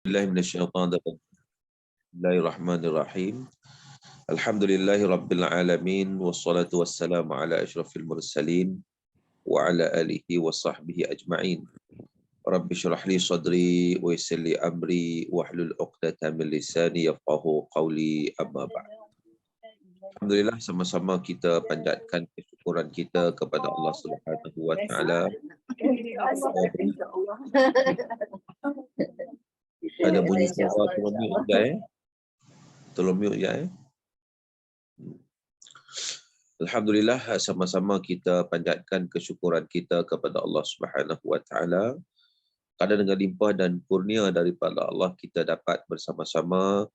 Bismillahirrahmanirrahim. Alhamdulillahi rabbil alamin wassalatu wassalamu ala asyrafil mursalin wa ala alihi wa sahbihi ajma'in. Rabbi syrah li sadri wa yassir li amri wahlul 'uqdatam min lisani yafqahu qawli, amma ba'd. Alhamdulillah, sama-sama kita panjatkan kesyukuran kita kepada Allah Subhanahu wa taala. Ada bunyi suara tolong mute je Tolong mute je Alhamdulillah, sama-sama kita panjatkan kesyukuran kita kepada Allah Subhanahu wa taala. Kerana dengan limpah dan kurnia daripada Allah, kita dapat bersama-sama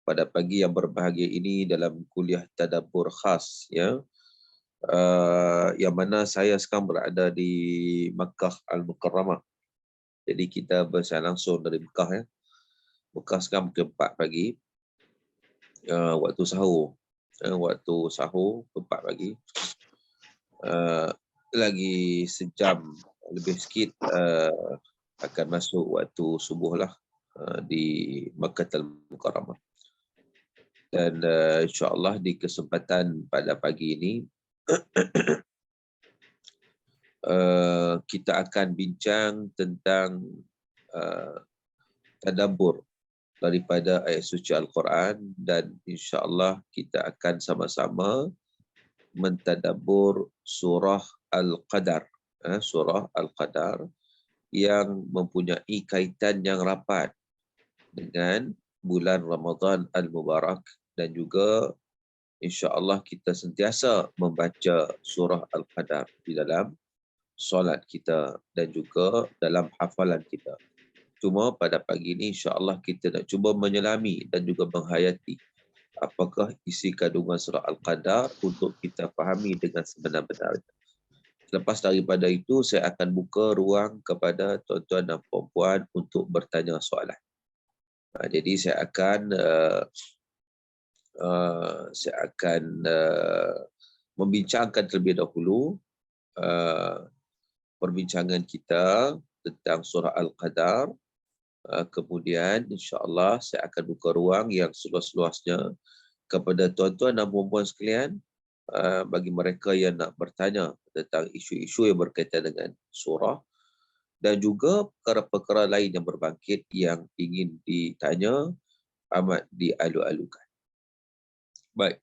pada pagi yang berbahagia ini dalam kuliah tadabbur khas, ya. Yang mana saya sekarang berada di Makkah Al-Mukarramah. Jadi kita bersiaran langsung dari Makkah, ya. Makkah sekarang pukul 4 pagi, waktu sahur. Waktu sahur pukul 4 pagi. Lagi sejam lebih sikit akan masuk waktu subuh lah di Makkah Al-Mukarramah. Dan insyaAllah di kesempatan pada pagi ini kita akan bincang tentang tadabbur daripada ayat suci Al-Quran, dan insyaAllah kita akan sama-sama mentadabbur surah Al-Qadar. Surah Al-Qadar yang mempunyai kaitan yang rapat dengan bulan Ramadan Al-Mubarak, dan juga insyaAllah kita sentiasa membaca surah Al-Qadar di dalam solat kita dan juga dalam hafalan kita. Cuma pada pagi ini insyaAllah kita nak cuba menyelami dan juga menghayati apakah isi kandungan surah Al-Qadar untuk kita fahami dengan sebenar-benarnya. Lepas daripada itu, saya akan buka ruang kepada tuan-tuan dan puan-puan untuk bertanya soalan. Jadi saya akan membincangkan terlebih dahulu perbincangan kita tentang surah Al-Qadar. Kemudian insyaAllah saya akan buka ruang yang seluas-luasnya kepada tuan-tuan dan puan-puan sekalian, bagi mereka yang nak bertanya tentang isu-isu yang berkaitan dengan surah, dan juga perkara-perkara lain yang berbangkit yang ingin ditanya amat dialu-alukan. Baik,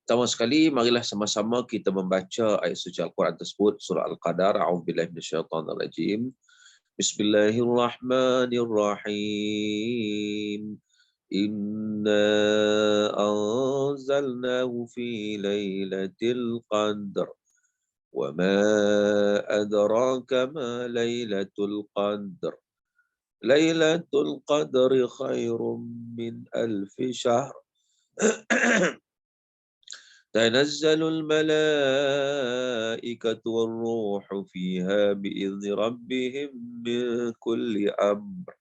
pertama sekali marilah sama-sama kita membaca ayat suci Al-Quran tersebut, surah Al-Qadar. A'udzubillahi minasyaitonirrajim. Bismillahirrahmanirrahim. Inna anzalnahu fi lailatul qadr. Wa ma adraka ma lailatul qadr. Lailatul qadri khairum min alfi syahr. تنزل الملائكة والروح فيها بإذن ربهم من كل أمر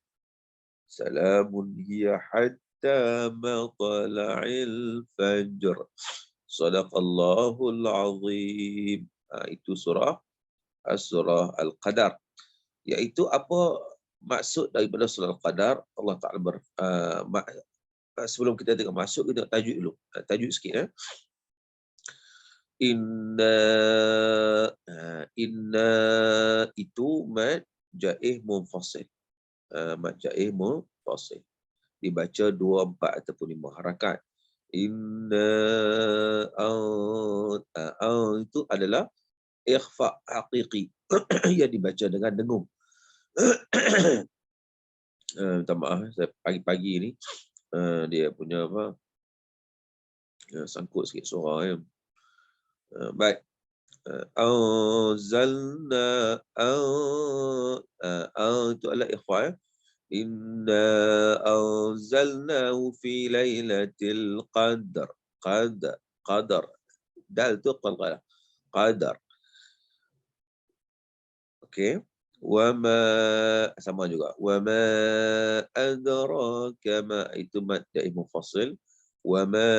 سلام هي حتى مطلع الفجر صدق الله العظيم. Itu surah Al-Qadar. Iaitu apa maksud daripada surah Al-Qadar? Allah Ta'ala sebelum kita tengok masuk, kita tengok tajuk dulu. Tajuk sikit. Inna itu mad jaih munfasil. Mad jaih munfasil dibaca 2, 4 ataupun 5 harakat. Inna itu adalah ikhfa haqiqi yang dibaca dengan dengung. Minta maaf, saya pagi-pagi ni dia punya apa, sangkut sikit suara. Baik. Anzalna itu adalah ikhwan. Inna anzalnahu fi lailatul qadr. Qadar. Dal tu qalqalah. Qadar. Okey. Wama sama juga. Wama adraka ma, itu mad jaih munfasil. وَمَا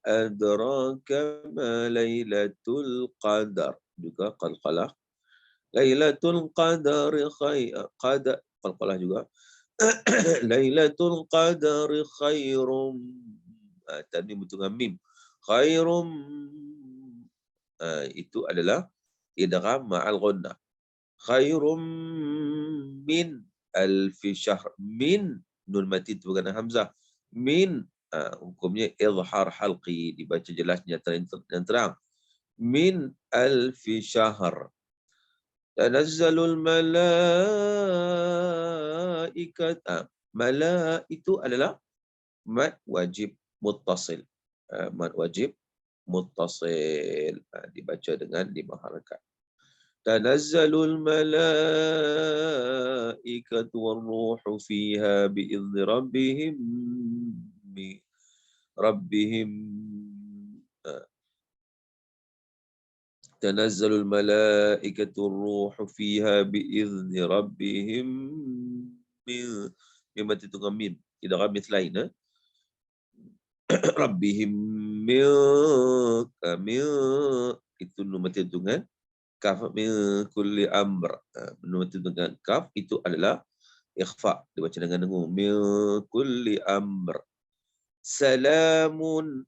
أَدْرَاكَ مَا لَيْلَةُ الْقَدْرِ juga qalqalah. Lailatul Qadar qalqalah juga. Lailatul Qadri khairum. Tadi betul dengan mim. Khairum. Itu adalah idgham ma'al ghunnah. Khairum min alfi syahr. Min nun mati itu bukan hamzah. Min hukumnya izhar halqi, dibaca jelasnya terang. Min alfi syahr. Tanazzalul malaikat. Mala itu adalah mad wajib muttasil. Mad wajib muttasil. Dibaca dengan 5 harakat. Tanazzalul malaikatu warruhu fiha bi'izni rabbihim Tanazzalul malaikatu warruhu fiha bi'izni rabbihim mim itu mim. Tidak ramith lain. Rabbihim min itu nomor hitungan kaf min kulli amr. Nomor hitungan kaf itu adalah ikhfa, dibaca dengan dengung. Min kulli amr. Salamun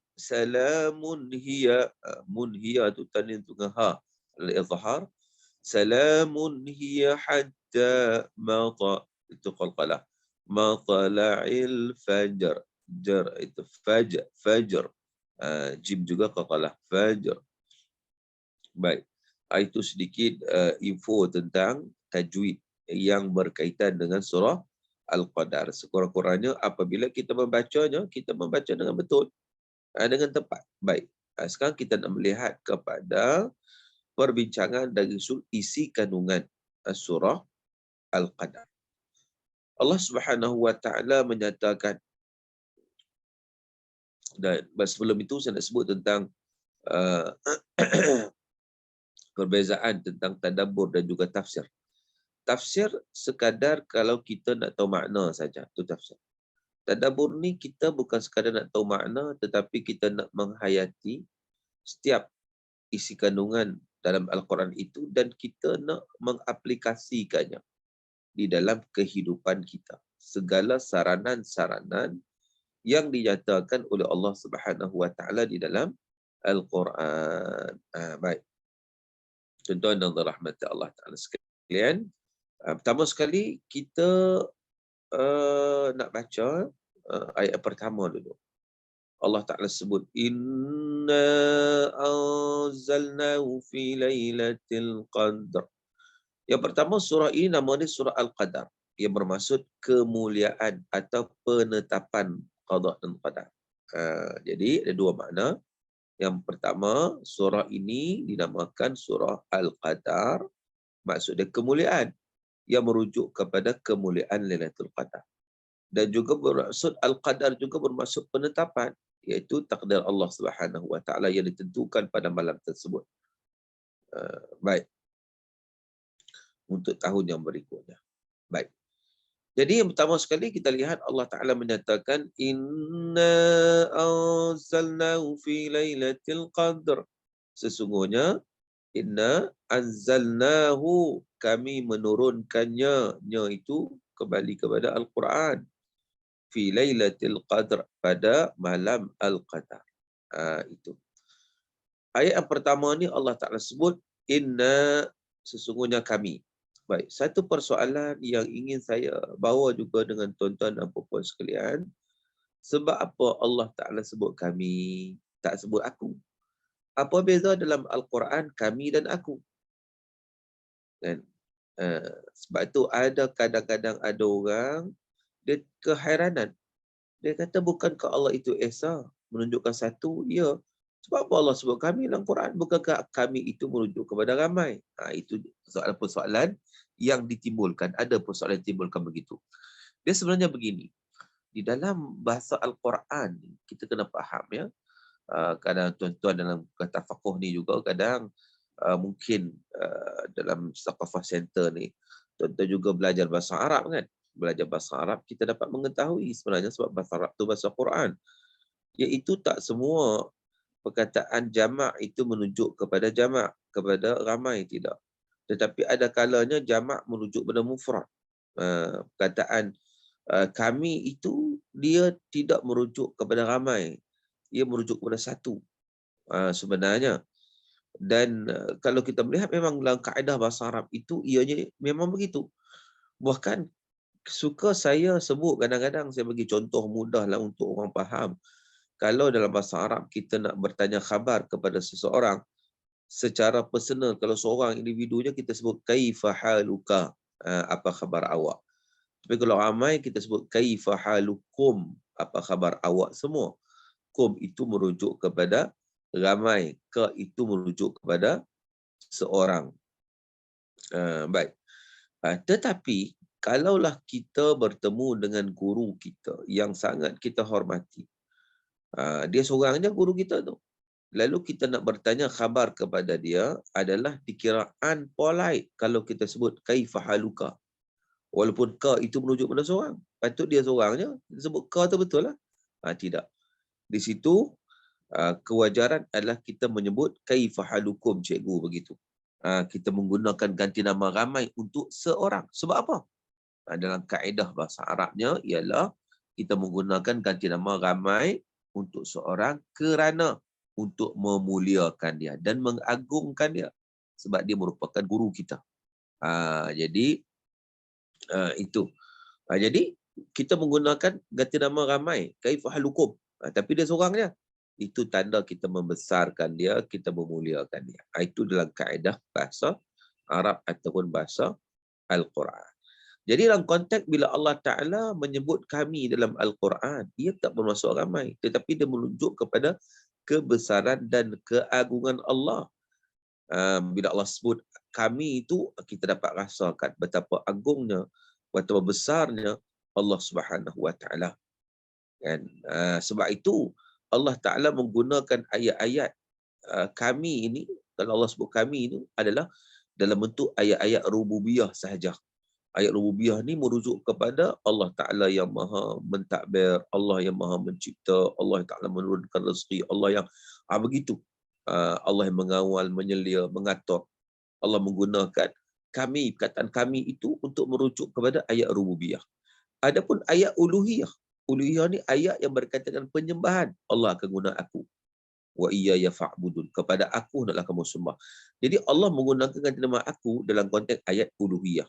hiya. Mun hiya itu tanwin dengan ha, al-izhar. Salamun hiya hatta mata, itu qalqalah. Matala'il fajr. Jar itu fajr. Jim juga qalqalah fajr. Baik. Itu sedikit info tentang tajwid yang berkaitan dengan surah Al-Qadar. Sekurang-kurangnya apabila kita membacanya, kita membaca dengan betul, dengan tepat. Baik. Sekarang kita nak melihat kepada perbincangan dari isi kandungan surah Al-Qadar. Allah Subhanahu wa taala menyatakan, dan sebelum itu saya nak sebut tentang perbezaan tentang tadabbur dan juga tafsir. Tafsir sekadar kalau kita nak tahu makna saja, itu tafsir. Tadabbur ni kita bukan sekadar nak tahu makna, tetapi kita nak menghayati setiap isi kandungan dalam Al-Quran itu dan kita nak mengaplikasikannya di dalam kehidupan kita. Segala saranan-saranan yang dinyatakan oleh Allah Subhanahu wa taala di dalam Al-Quran. Baik. Tuan-tuan dan rahmat Allah Taala sekalian, pertama sekali kita nak baca ayat pertama dulu. Allah Taala sebut, Inna anzalnahu fi lailatul qadr. Yang pertama, surah ini nama dia surah Al-Qadar, yang bermaksud kemuliaan atau penetapan qada dan qadar. Jadi ada dua makna. Yang pertama, surah ini dinamakan surah Al-Qadar, maksudnya kemuliaan, yang merujuk kepada kemuliaan Lailatul Qadar. Dan juga bermaksud Al-Qadar juga bermaksud penetapan, iaitu takdir Allah Subhanahu wa taala yang ditentukan pada malam tersebut. Baik. Untuk tahun yang berikutnya. Baik. Jadi yang pertama sekali kita lihat Allah Ta'ala menyatakan Inna anzalnahu fi lailatul qadr. Sesungguhnya Inna anzalnahu, kami menurunkannya. Nya itu kembali kepada Al-Quran. Fi lailatul qadr, pada malam Al-Qadar. Itu. Ayat yang pertama ni Allah Ta'ala sebut Inna, sesungguhnya kami. Baik, satu persoalan yang ingin saya bawa juga dengan tuan-tuan dan puan-puan sekalian. Sebab apa Allah Ta'ala sebut kami, tak sebut aku? Apa beza dalam Al-Quran kami dan aku? Dan sebab itu ada kadang-kadang ada orang, dia keheranan. Dia kata bukankah Allah itu Esa, menunjukkan satu? Ya. Sebab apa Allah sebut kami dalam Quran? Bukankah kami itu merujuk kepada ramai? Itu soalan-persoalan yang ditimbulkan. Ada persoalan yang ditimbulkan begitu. Dia sebenarnya begini. Di dalam bahasa Al-Quran, kita kena faham ya. Kadang tuan-tuan dalam kata fakuh ni juga, kadang mungkin dalam Thaqafah Center ni, tuan-tuan juga belajar bahasa Arab kan. Belajar bahasa Arab, kita dapat mengetahui sebenarnya sebab bahasa Arab itu bahasa Quran. Iaitu tak semua perkataan jamak itu menunjuk kepada jamak, kepada ramai, tidak. Tetapi ada kalanya jamak merujuk pada mufrad. Perkataan kami itu dia tidak merujuk kepada ramai, ia merujuk kepada satu sebenarnya. Dan kalau kita melihat memang dalam kaedah bahasa Arab itu ianya memang begitu. Bahkan suka saya sebut kadang-kadang, saya bagi contoh mudah lah untuk orang faham. Kalau dalam bahasa Arab kita nak bertanya khabar kepada seseorang secara personal, kalau seorang individunya kita sebut kaifa haluka, apa khabar awak. Tapi kalau ramai kita sebut kaifa halukum, apa khabar awak semua. Kum itu merujuk kepada ramai, ka itu merujuk kepada seorang. Baik. Tetapi kalaulah kita bertemu dengan guru kita yang sangat kita hormati, dia seorang je guru kita tu, lalu kita nak bertanya khabar kepada dia, adalah dikiraan polite kalau kita sebut kaifa haluka. Walaupun ka itu merujuk pada seorang, patut dia seorang je, kita sebut ka tu betul lah. Tidak. Di situ kewajaran adalah kita menyebut kaifa halukum, cikgu, begitu. Kita menggunakan ganti nama ramai untuk seorang. Sebab apa? Dalam kaedah bahasa Arabnya ialah kita menggunakan ganti nama ramai untuk seorang kerana untuk memuliakan dia dan mengagungkan dia, sebab dia merupakan guru kita. Jadi itu. Jadi kita menggunakan ganti nama ramai, kaifa halukum, tapi dia seorang je. Itu tanda kita membesarkan dia, kita memuliakan dia. Itu dalam kaedah bahasa Arab ataupun bahasa Al-Quran. Jadi dalam konteks bila Allah Ta'ala menyebut kami dalam Al-Quran, ia tak bermaksud ramai, tetapi dia menunjuk kepada kebesaran dan keagungan Allah. Bila Allah sebut kami itu, kita dapat rasakan betapa agungnya, betapa besarnya Allah Subhanahu Wa Ta'ala. Sebab itu Allah Ta'ala menggunakan ayat-ayat kami ini, kalau Allah sebut kami itu adalah dalam bentuk ayat-ayat rububiyah sahaja. Ayat rububiyah ni merujuk kepada Allah Ta'ala yang maha mentadbir, Allah yang maha mencipta, Allah Ta'ala menurunkan rezeki, Allah yang begitu. Allah yang mengawal, menyelia, mengatur. Allah menggunakan kami, perkataan kami itu untuk merujuk kepada ayat rububiyah. Adapun ayat uluhiyah, uluhiyah ni ayat yang berkaitan dengan penyembahan. Allah akan guna aku. Wa iyaya fa'budun. Kepada aku hendaklah kamu sembah. Jadi Allah menggunakan ganti nama aku dalam konteks ayat uluhiyah.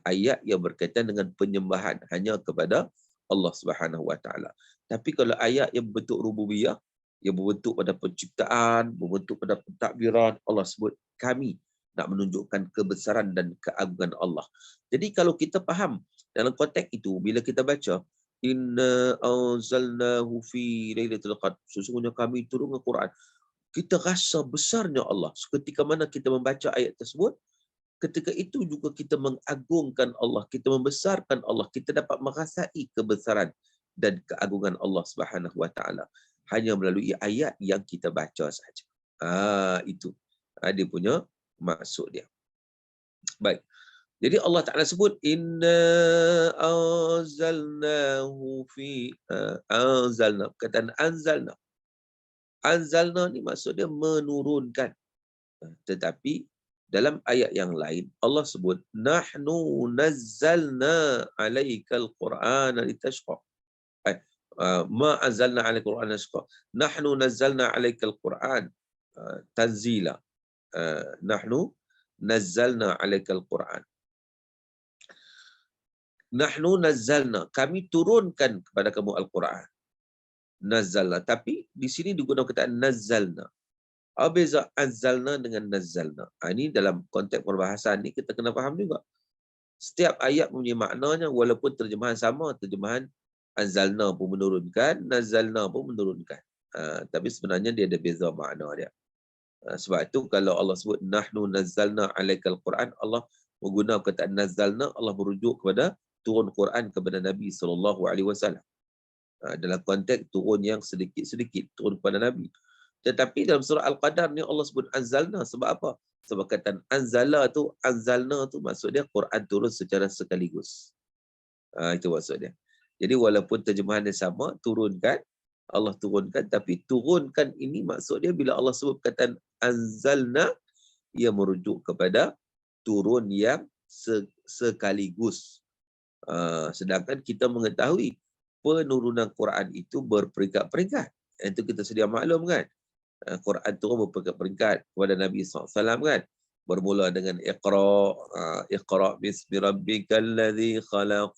Ayat yang berkaitan dengan penyembahan hanya kepada Allah Subhanahu Wa Taala. Tapi kalau ayat yang berbentuk rububiyah, yang berbentuk pada penciptaan, berbentuk pada pentadbiran, Allah sebut kami, nak menunjukkan kebesaran dan keagungan Allah. Jadi kalau kita faham dalam konteks itu, bila kita baca inna anzalnahu fi lailatul qadr, sesungguhnya kami turunkan Quran, kita rasa besarnya Allah. Ketika mana kita membaca ayat tersebut, ketika itu juga kita mengagungkan Allah, kita membesarkan Allah, kita dapat merasai kebesaran dan keagungan Allah Subhanahu Wa Taala hanya melalui ayat yang kita baca saja. Itu dia punya maksud dia. Baik. Jadi Allah Ta'ala sebut inna anzalnahu fi anzalna. Perkataan anzalna. Anzalna ni maksud dia menurunkan. Tetapi dalam ayat yang lain Allah sebut nahnu nazzalna 'alaikal qur'ana litashqa. Ma anzalna 'alaikal qur'ana litashqa. Nahnu nazzalna 'alaikal qur'an tanzila. Nahnu nazzalna 'alaikal qur'an. Nahnu nazzalna, kami turunkan kepada kamu Al-Quran. Nazzalna, tapi di sini digunakan kata nazzalna. Apa beza anzalna dengan nazzalna? Ini dalam konteks perbahasan ni kita kena faham juga. Setiap ayat punya maknanya, walaupun terjemahan sama, terjemahan anzalna pun menurunkan, nazzalna pun menurunkan. Tapi sebenarnya dia ada beza makna dia. Sebab itu kalau Allah sebut nahnu nazzalna 'alaikal Quran, Allah menggunakan kata nazzalna, Allah merujuk kepada turun Quran kepada Nabi SAW. Dalam konteks turun yang sedikit-sedikit turun kepada Nabi. Tetapi dalam surah Al-Qadar ni Allah sebut anzalna. Sebab apa? Sebab kata anzalna tu maksud dia Quran turun secara sekaligus. Itu maksud dia. Jadi walaupun terjemahan dia sama, turunkan, Allah turunkan, tapi turunkan ini maksud dia bila Allah sebut kata anzalna, ia merujuk kepada turun yang sekaligus. Sedangkan kita mengetahui penurunan Quran itu berperingkat-peringkat. Itu kita sedia maklum kan. Quran turun berperingkat-peringkat kepada Nabi SAW kan. Bermula dengan Iqra bismi rabbikal ladzi khalaq.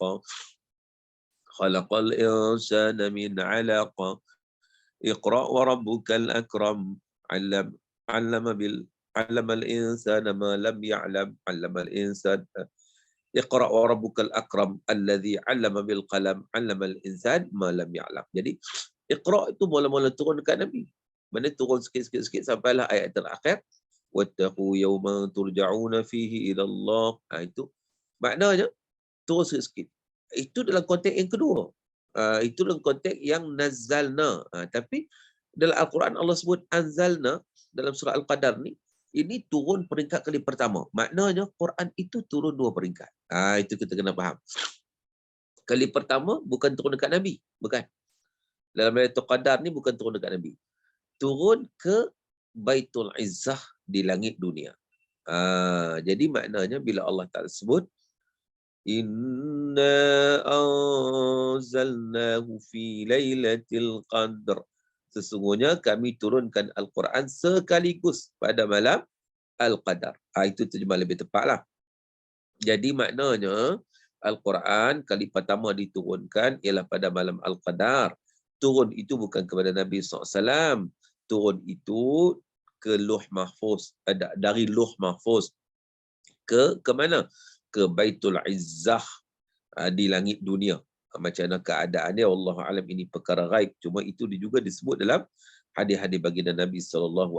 Khalaqal insana min 'alaq. Iqra wa rabbukal akram. 'Allamal insana ma lam ya'lam. 'Allamal insana Iqra wa rabbukal akram alladhi 'allama bil qalam 'allamal insan ma lam ya'lam. Jadi Iqra itu mula-mula turun dekat Nabi. Mana turun sikit-sikit sampailah ayat terakhir wattaqu yawman turja'una fihi ila Allah. Itu maknanya turun sikit-sikit. Itu dalam konteks yang kedua. Itu dalam konteks yang nazalna. Tapi dalam Al-Quran Allah sebut anzalna dalam surah Al-Qadar ni, ini turun peringkat kali pertama. Maknanya Quran itu turun 2 peringkat. Itu kita kena faham. Kali pertama bukan turun dekat Nabi. Bukan. Dalam Lailatul Qadar ni bukan turun dekat Nabi. Turun ke Baitul Izzah di langit dunia. Jadi maknanya bila Allah Ta'ala sebut Inna anzalnahu fi lailatul qadr. Sesungguhnya kami turunkan Al-Quran sekaligus pada malam Al-Qadar. Itu terjemah lebih tepatlah. Jadi maknanya Al-Quran kali pertama diturunkan ialah pada malam Al-Qadar. Turun itu bukan kepada Nabi SAW. Turun itu ke Luh Mahfuz. Dari Luh Mahfuz. Ke mana? Ke Baitul Izzah di langit dunia. Macam mana keadaannya Allah alam, ini perkara ghaib. Cuma itu juga disebut dalam hadis-hadis baginda Nabi SAW.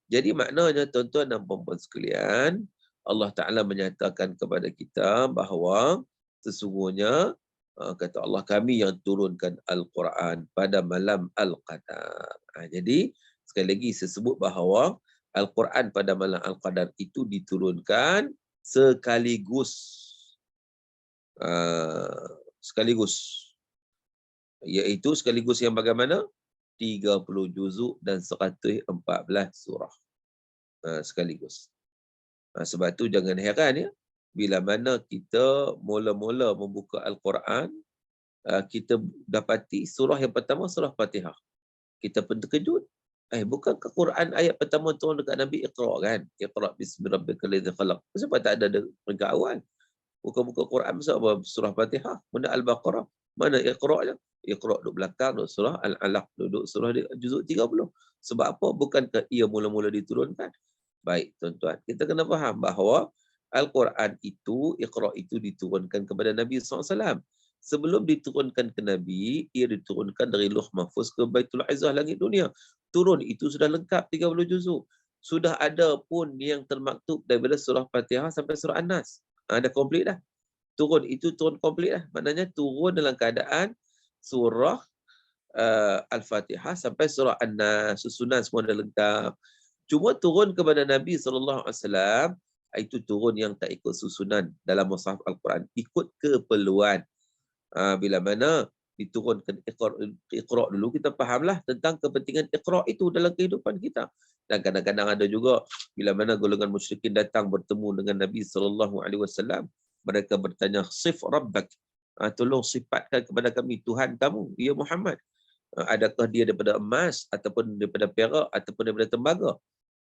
Jadi maknanya tuan-tuan dan puan-puan sekalian, Allah Ta'ala menyatakan kepada kita bahawa sesungguhnya kata Allah, kami yang turunkan Al-Quran pada malam Al-Qadar. Jadi sekali lagi saya sebut bahawa Al-Quran pada malam Al-Qadar itu diturunkan sekaligus. Iaitu sekaligus yang bagaimana? 30 juzuk dan 114 surah. Sekaligus. Sebab tu jangan heran ya, bila mana kita mula-mula membuka Al-Quran, kita dapati surah yang pertama surah Fatihah. Kita pun terkejut. Bukankah Quran ayat pertama turun dekat Nabi Iqra kan? Iqra bismi rabbikal ladzi khalaq. Kenapa tak ada peringkat awal? Buka-buka Quran apa? Surah Fatihah, mana Al-Baqarah, mana Iqra'-nya? Iqra' duduk belakang, duduk surah Al-Alaq, duduk surah juzuk 30. Sebab apa? Bukankah ia mula-mula diturunkan? Baik, tuan-tuan. Kita kena faham bahawa Al-Quran itu, Iqra' itu diturunkan kepada Nabi SAW. Sebelum diturunkan ke Nabi, ia diturunkan dari Luh Mahfuz ke Baitul Izzah langit dunia. Turun itu sudah lengkap 30 juzuk. Sudah ada pun yang termaktub daripada surah Fatihah sampai surah An-Nas. Dah komplit dah. Turun itu turun komplit dah. Maknanya turun dalam keadaan surah Al-Fatihah sampai surah An-Nas. Susunan semua dah lengkap. Cuma turun kepada Nabi SAW, itu turun yang tak ikut susunan dalam mushaf Al-Quran. Ikut keperluan. Bila mana diturunkan Iqra' dulu, kita fahamlah tentang kepentingan Iqra' itu dalam kehidupan kita. Dan kadang-kadang ada juga bila mana golongan musyrikin datang bertemu dengan Nabi SAW, mereka bertanya, sif rabbak, tolong sifatkan kepada kami Tuhan kamu, ya Muhammad. Adakah dia daripada emas, ataupun daripada perak, ataupun daripada tembaga?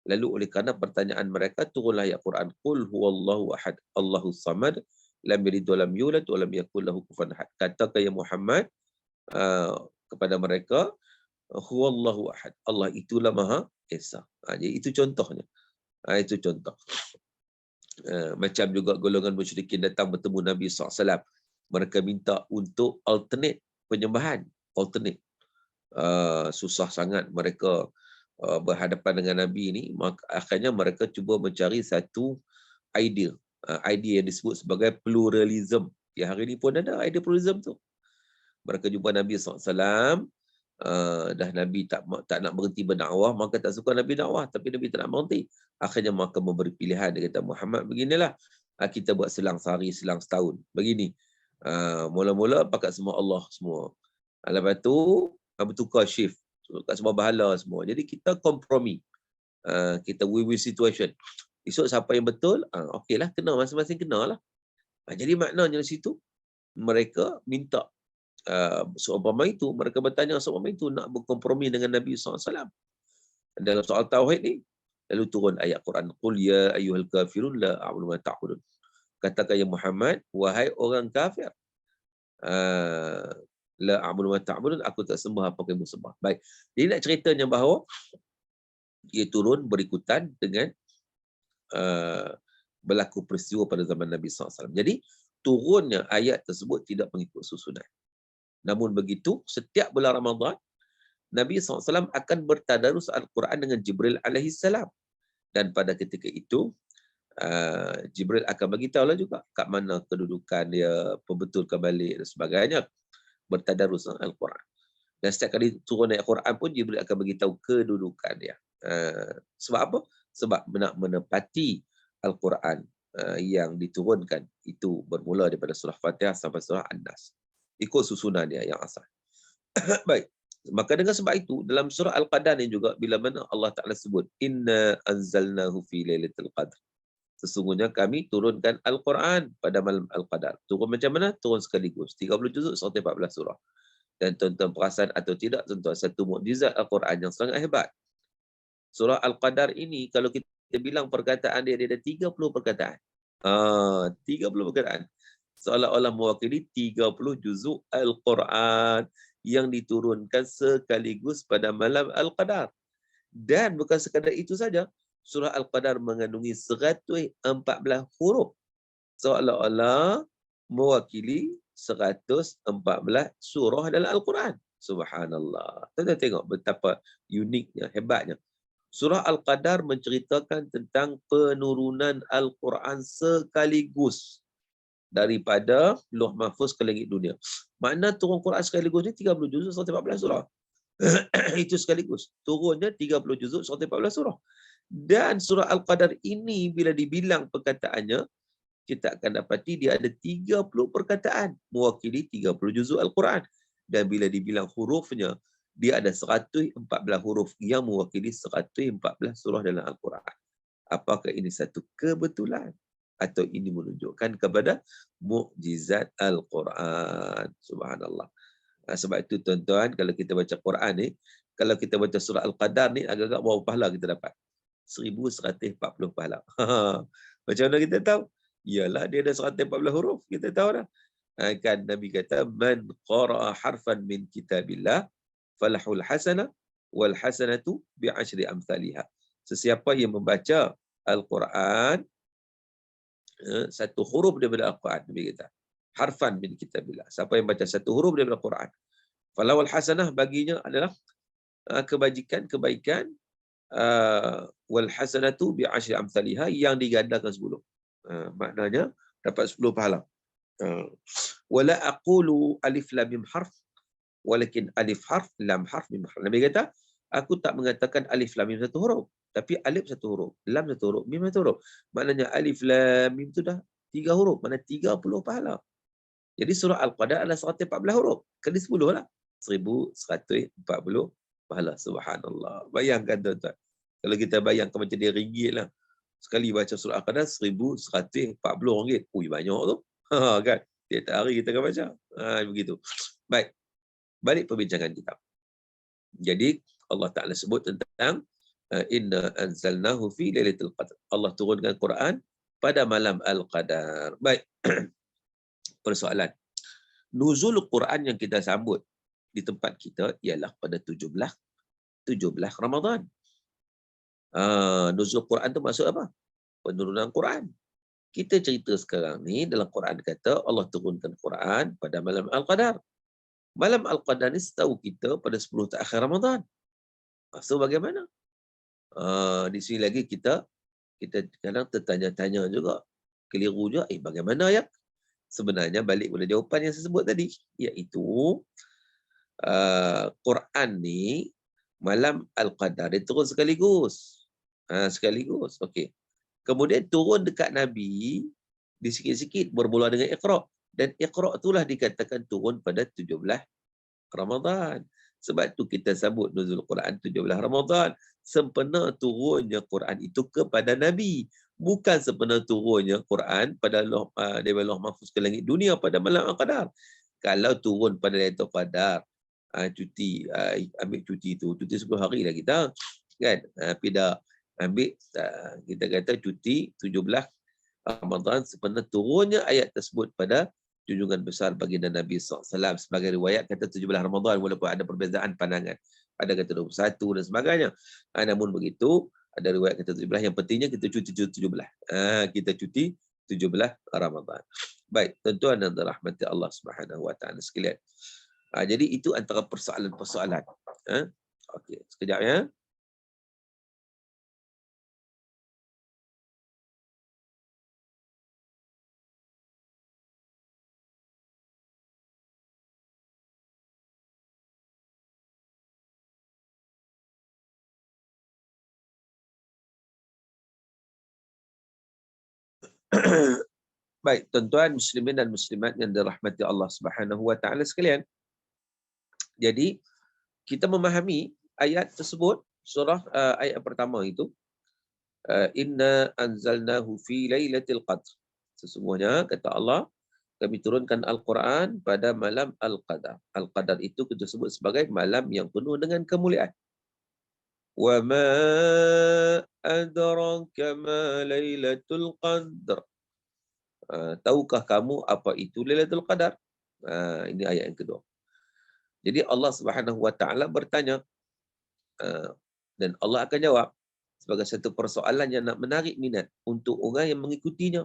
Lalu oleh kerana pertanyaan mereka, turunlah ayat Quran, qul huwallahu ahad, Allahus samad, lam yalid wa lam yulad wa lam yakul lahu kufuwan ahad. Katakan ya Muhammad kepada mereka, huwallahu ahad, Allah itulah Maha Esa. Jadi itu contohnya. Itu contoh. Macam juga golongan musyrikin datang bertemu Nabi SAW. Mereka minta untuk alternate penyembahan. Alternate. Susah sangat mereka berhadapan dengan Nabi ini. Maka akhirnya mereka cuba mencari satu idea. Idea yang disebut sebagai pluralism. Ya, hari ini pun ada idea pluralism tu. Mereka jumpa Nabi SAW. Dah Nabi tak nak berhenti berdakwah, maka tak suka Nabi dakwah, tapi Nabi tak nak berhenti. Akhirnya maka memberi pilihan. Dia kata, Muhammad, beginilah, kita buat selang sehari, selang setahun. Begini. Mula-mula pakat semua Allah semua. Lepas tu bertukar shift kat semua bahala semua. Jadi kita kompromi. Kita win-win situation. Esok siapa yang betul, okeylah, kena masing-masing kena lah. Jadi maknanya di situ mereka minta seumpama itu, mereka bertanya seumpama itu nak berkompromi dengan Nabi SAW dalam soal tauhid ni. Lalu turun ayat Quran, qul ya ayyuhal kafirun la a'budu ma ta'budun. Katakan ya Muhammad, wahai orang kafir, la a'budu ma ta'budun, aku tak sembah apa yang kamu sembah. Baik. Jadi nak ceritanya bahawa dia turun berikutan dengan berlaku peristiwa pada zaman Nabi SAW. Jadi turunnya ayat tersebut tidak mengikut susunan. Namun begitu, setiap bulan Ramadan, Nabi SAW akan bertadarus Al-Quran dengan Jibril alaihissalam. Dan pada ketika itu, Jibril akan beritahu lah juga kat mana kedudukan dia, pembetulkan balik dan sebagainya, bertadarus Al-Quran. Dan setiap kali turun ayat Quran pun, Jibril akan beritahu kedudukan dia. Sebab apa? Sebab nak menepati Al-Quran yang diturunkan itu bermula daripada surah Fatihah sampai surah An-Nas. Ikut susunan dia yang asal. Baik. Maka dengan sebab itu, dalam surah Al-Qadar ni juga, bila mana Allah Ta'ala sebut, Inna anzalnahu fi lailatul qadr. Sesungguhnya kami turunkan Al-Quran pada malam Al-Qadar. Turun macam mana? Turun sekaligus. 30 juzuk, 114 surah. Dan tuan-tuan perasan atau tidak, tuan-tuan, satu mukjizat Al-Quran yang sangat hebat. Surah Al-Qadar ini, kalau kita bilang perkataan dia ada 30 perkataan. 30 perkataan. Seolah-olah mewakili 30 juzuk Al-Quran yang diturunkan sekaligus pada malam Al-Qadar. Dan bukan sekadar itu saja, surah Al-Qadar mengandungi 114 huruf. Seolah-olah mewakili 114 surah dalam Al-Quran. Subhanallah. Kita tengok betapa uniknya, hebatnya. Surah Al-Qadar menceritakan tentang penurunan Al-Quran sekaligus daripada Lauh Mahfuz ke langit dunia. Makna turun Quran sekaligus ni 30 juzuk 114 surah. Itu sekaligus. Turunnya 30 juzuk 114 surah. Dan surah Al-Qadar ini bila dibilang perkataannya, kita akan dapati dia ada 30 perkataan mewakili 30 juzuk Al-Quran. Dan bila dibilang hurufnya, dia ada 114 huruf yang mewakili 114 surah dalam Al-Quran. Apakah ini satu kebetulan? Atau ini menunjukkan kepada mukjizat Al-Quran. Subhanallah. Sebab itu tuan-tuan, kalau kita baca Quran ni, kalau kita baca surah Al-Qadar ni, agak-agak berapa pahala kita dapat? 1140 pahala. Macam mana kita tahu? Ialah dia ada 140 huruf. Kita tahu dah. Kan Nabi kata, man qara'a harfan min kitabillah, falahul hasanah, wal hasanatu bi'ashri amthaliha. Sesiapa yang membaca Al-Quran, satu huruf daripada Al-Quran, Nabi kata, harfan min kitabillah. Siapa yang baca satu huruf daripada Al-Quran, falawal hasanah, baginya adalah kebajikan, kebaikan, wal hasanatu bi asyri amsalihha, yang digandakan 10. Maknanya dapat 10 pahala. Wala aqulu alif lam mim harf, walakin alif harf, lam harf, mim harf. Nabi kata, aku tak mengatakan alif lam mim satu huruf, tapi alif satu huruf, lam satu huruf, mim satu huruf. Maknanya alif lam mim itu dah 3 huruf, mana 30 pahala. Jadi surah Al-Qadar adalah 114 huruf. Kali 10 lah. 1140 pahala. Subhanallah. Bayangkan tuan-tuan. Kalau kita bayangkan macam dia ringgit lah. Sekali baca surah Al-Qadar 1140 ringgit. Ui, banyak tu. Kan? Tiap hari kita akan baca. Begitu. Baik. Balik perbincangan kita. Jadi Allah Ta'ala sebut tentang Inna anzalnahu fi lailatul qadr. Allah turunkan Quran pada malam Al-Qadar. Baik. Persoalan. Nuzul Quran yang kita sambut di tempat kita ialah pada 17 Ramadan. Nuzul Quran tu maksud apa? Penurunan Quran. Kita cerita sekarang ni dalam Quran kata Allah turunkan Quran pada malam Al-Qadar. Malam Al-Qadar ni setahu kita pada 10 terakhir Ramadan. So bagaimana? Di sini lagi kita kadang tertanya-tanya juga. Keliru juga. Bagaimana ya? Sebenarnya balik pada jawapan yang saya sebut tadi, iaitu Quran ni malam Al-Qadar dia turun sekaligus. Sekaligus. Okey. Kemudian turun dekat Nabi di sikit-sikit bermula dengan Iqra. Dan Iqra itulah dikatakan turun pada 17 Ramadan. Sebab tu kita sambut nuzul Quran 17 Ramadan. Sempena turunnya Quran itu kepada Nabi. Bukan sepenuhnya turunnya Quran pada daripada Allah Mahfuz ke langit dunia pada malam Al-Qadar. Kalau turun pada Lailatul Qadar, cuti, ambil cuti tu, cuti 10 hari lah kita. Kan? Tapi dah ambil, kita kata cuti 17 Ramadan sepenuhnya turunnya ayat tersebut pada junjungan besar baginda Nabi SAW. Sebagai riwayat kata 17 Ramadan walaupun ada perbezaan pandangan. Ada kata 21 dan sebagainya. Namun begitu, ada riwayat kata 17, yang pentingnya kita cuti 17. Kita cuti 17 Ramadan. Baik, tuan-tuan dan rahmati Allah Subhanahu wa taala sekalian. Jadi itu antara persoalan-persoalan. Okey, sekejap ya. Baik, tuan-tuan muslimin dan muslimat yang dirahmati Allah Subhanahu wa taala sekalian. Jadi kita memahami ayat tersebut, surah ayat pertama itu, inna anzalnahu fi lailatul qadr. Sesungguhnya kata Allah, kami turunkan Al-Quran pada malam Al-Qadar. Al-Qadar itu kita sebut sebagai malam yang penuh dengan kemuliaan. Wa ma adraka ma lailatul qadr. Tahukah kamu apa itu Lailatul Qadar? Ini ayat yang kedua. Jadi Allah Subhanahu wa taala bertanya, dan Allah akan jawab sebagai satu persoalan yang nak menarik minat untuk orang yang mengikutinya.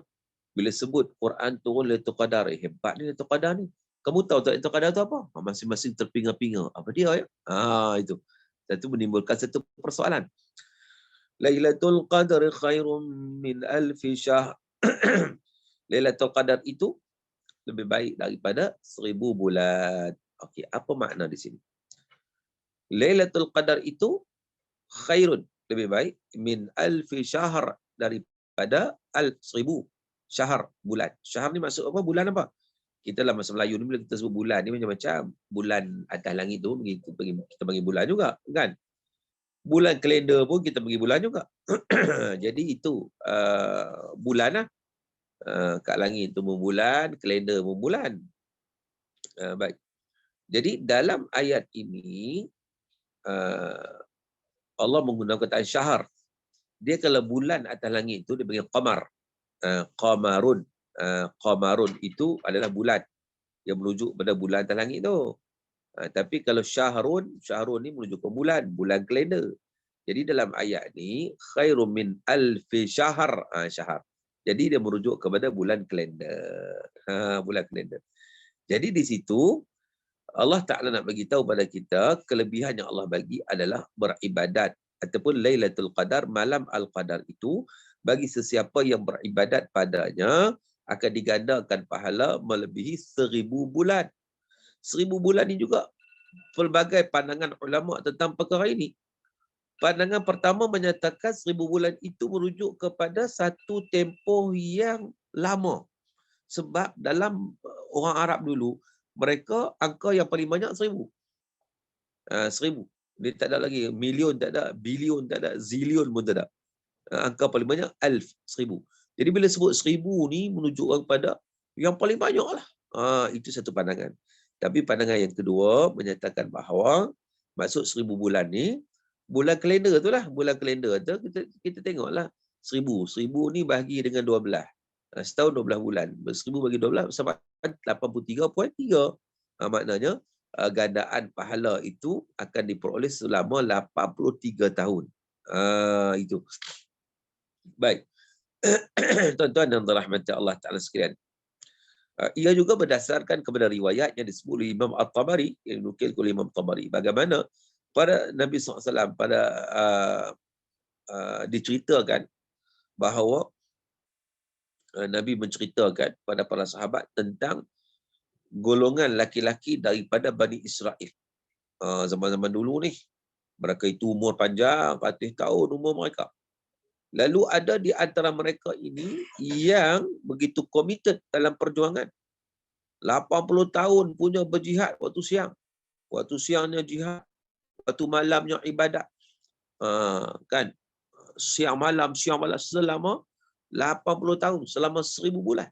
Bila sebut Quran turun Lailatul Qadar, hebat ni Lailatul Qadar ni. Kamu tahu tak Lailatul Qadar tu apa? Masing-masing terpinga-pinga. Apa dia ya? Itu. Itu menimbulkan satu persoalan. Lailatul Qadar khairum min alfi syahr. Lailatul Qadar itu lebih baik daripada 1000 bulan. Okey, apa makna di sini? Lailatul Qadar itu khairun, lebih baik, min alfi syahr, daripada 1000 syahr, bulan. Syahr ni maksud apa? Bulan apa? Kita dalam bahasa Melayu ni bila kita sebut bulan ni macam-macam. Bulan atas langit tu kita panggil bulan juga, kan? Bulan kalender pun kita panggil bulan juga. Jadi itu bulan lah. Kat langit tu bulan, kalender pun bulan. Baik. Jadi dalam ayat ini Allah menggunakan kata syahr. Dia kalau bulan atas langit tu dia panggil qamar. Qamarun. Qamarun itu adalah bulan yang merujuk pada bulan atas langit tu. Tapi kalau syahrun ni merujuk ke bulan kalender. Jadi dalam ayat ni khairum min alfi syahr, syahr. Jadi dia merujuk kepada bulan kalender. Bulan kalender. Jadi di situ Allah Ta'ala nak bagi tahu pada kita kelebihan yang Allah bagi adalah beribadat ataupun Lailatul Qadar, malam Al-Qadar itu bagi sesiapa yang beribadat padanya akan digandakan pahala melebihi 1000 bulan. 1000 bulan ni juga pelbagai pandangan ulama tentang perkara ini. Pandangan pertama menyatakan 1000 bulan itu merujuk kepada satu tempoh yang lama. Sebab dalam orang Arab dulu, mereka angka yang paling banyak 1000. 1000. Dia tak ada lagi million, tak ada bilion, tak ada zillion pun tak ada. Angka paling banyak 1000. Jadi bila sebut 1000 ni menunjukkan kepada yang paling banyak lah. Itu satu pandangan. Tapi pandangan yang kedua menyatakan bahawa maksud 1000 bulan ni bulan kalender tu lah. Bulan kalender tu kita tengoklah 1000. 1000 ni bahagi dengan 12. Setahun 12 bulan. 1000 bagi 12 sama 83.3. Maknanya gandaan pahala itu akan diperoleh selama 83 tahun. Itu. Baik. Tuan-tuan dan rahmat Allah Ta'ala sekalian. Ia juga berdasarkan kepada riwayat yang disebut oleh Imam At-Tabari, yang dinukil oleh Imam Tabari. Bagaimana pada Nabi SAW pada diceritakan bahawa Nabi menceritakan pada para sahabat tentang golongan laki-laki daripada Bani Israel. Zaman-zaman dulu ni, mereka itu umur panjang, 100 tahun umur mereka. Lalu ada di antara mereka ini yang begitu komited dalam perjuangan. 80 tahun punya berjihad waktu siang. Waktu siangnya jihad, waktu malamnya ibadat. Kan? Siang malam selama 80 tahun selama 1000 bulan.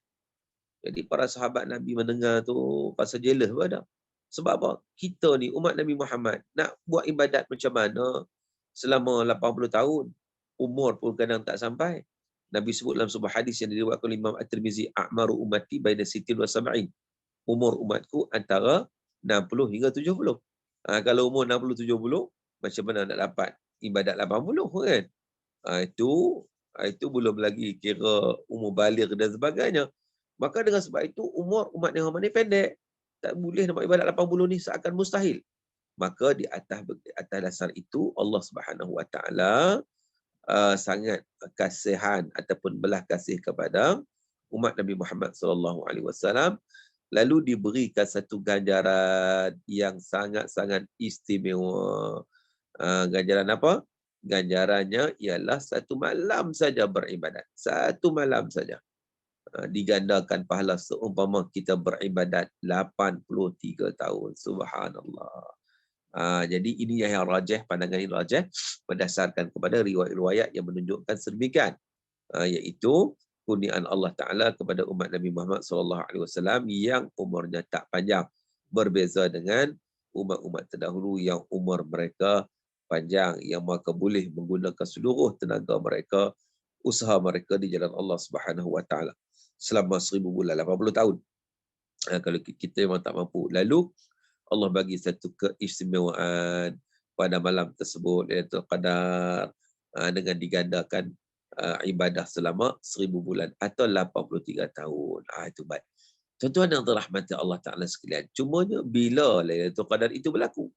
Jadi para sahabat Nabi mendengar tu rasa jealous pun ada. Sebab apa? Kita ni umat Nabi Muhammad nak buat ibadat macam mana selama 80 tahun. Umur pun kadang tak sampai. Nabi sebut dalam sebuah hadis yang diriwayatkan oleh Imam At-Tirmizi, a'maru ummati baina sittin wa sab'in. Umur umatku antara 60 hingga 70. Kalau umur 60 70 macam mana nak dapat ibadat 80 kan? Itu belum lagi kira umur baligh dan sebagainya. Maka dengan sebab itu umur umat yang ni pendek. Tak boleh nak buat ibadat 80 ni seakan mustahil. Maka di atas dasar itu Allah Subhanahu Wa Taala sangat kasihan ataupun belah kasih kepada umat Nabi Muhammad sallallahu alaihi wasallam, lalu diberikan satu ganjaran yang sangat-sangat istimewa. Ganjaran apa? Ganjarannya ialah satu malam saja beribadat. Satu malam saja. Digandakan pahala seumpama kita beribadat 83 tahun. Subhanallah. Jadi ini yang rajih, pandangan ini rajih berdasarkan kepada riwayat-riwayat yang menunjukkan sedemikian, iaitu kurniaan Allah Ta'ala kepada umat Nabi Muhammad SAW yang umurnya tak panjang, berbeza dengan umat-umat terdahulu yang umur mereka panjang, yang maka boleh menggunakan seluruh tenaga mereka, usaha mereka di jalan Allah Subhanahu Wa Ta'ala selama 1000 bulan, 80 tahun. Kalau kita memang tak mampu. Lalu Allah bagi satu keistimewaan pada malam tersebut, Lailatul Qadar, dengan digandakan ibadah selama 1000 bulan atau 83 tahun. Itu baik. Tuan-tuan yang dirahmati Allah Ta'ala sekalian, cumanya bila Lailatul Qadar itu berlaku?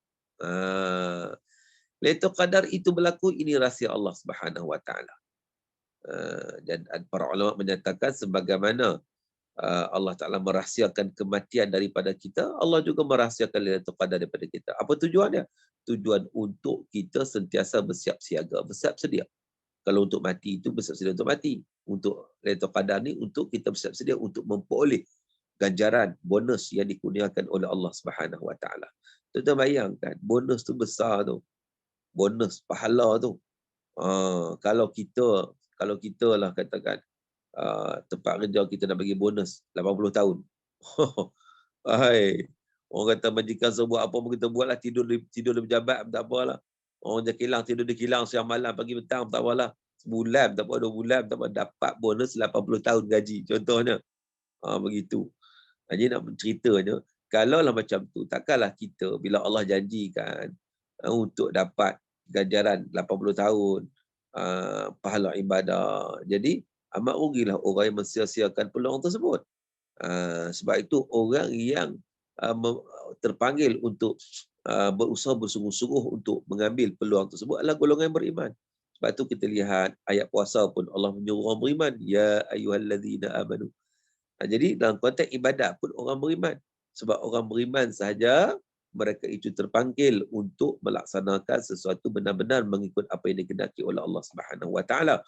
Lailatul Qadar itu berlaku, ini rahsia Allah Subhanahu Wa Ta'ala. Dan para ulama menyatakan sebagaimana Allah Ta'ala merahsiakan kematian daripada kita, Allah juga merahsiakan Lailatul Qadar daripada kita. Apa tujuannya? Tujuan untuk kita sentiasa bersiap siaga, bersiap sedia. Kalau untuk mati itu bersiap sedia untuk mati. Untuk Lailatul Qadar ni untuk kita bersiap sedia untuk memperoleh ganjaran, bonus yang dikurniakan oleh Allah Subhanahu Wa Ta'ala. Tuan-tuan bayangkan, bonus tu besar tu. Bonus pahala tu. Kalau kita lah katakan, tempat kerja kita nak bagi bonus 80 tahun. Hai, orang kata majikan suruh buat apa pun kita buatlah, tidur di pejabat tak apalah. Orang je kilang tidur di kilang siang malam pagi petang tak apalah. Sebulan tak apa, 2 bulan tak apa, dapat bonus 80 tahun gaji contohnya. Begitu. Jadi nak ceritanya, kalaulah macam tu, takkanlah kita bila Allah janjikan untuk dapat ganjaran 80 tahun pahala ibadah. Jadi amat rugilah orang yang mensia-siakan peluang tersebut. Sebab itu orang yang terpanggil untuk berusaha bersungguh-sungguh untuk mengambil peluang tersebut adalah golongan yang beriman. Sebab itu kita lihat ayat puasa pun Allah menyuruh orang beriman, ya ayyuhallazina amanu. Jadi dalam konteks ibadat pun orang beriman. Sebab orang beriman sahaja mereka itu terpanggil untuk melaksanakan sesuatu benar-benar mengikut apa yang dikehendaki oleh Allah Subhanahu Wa Taala.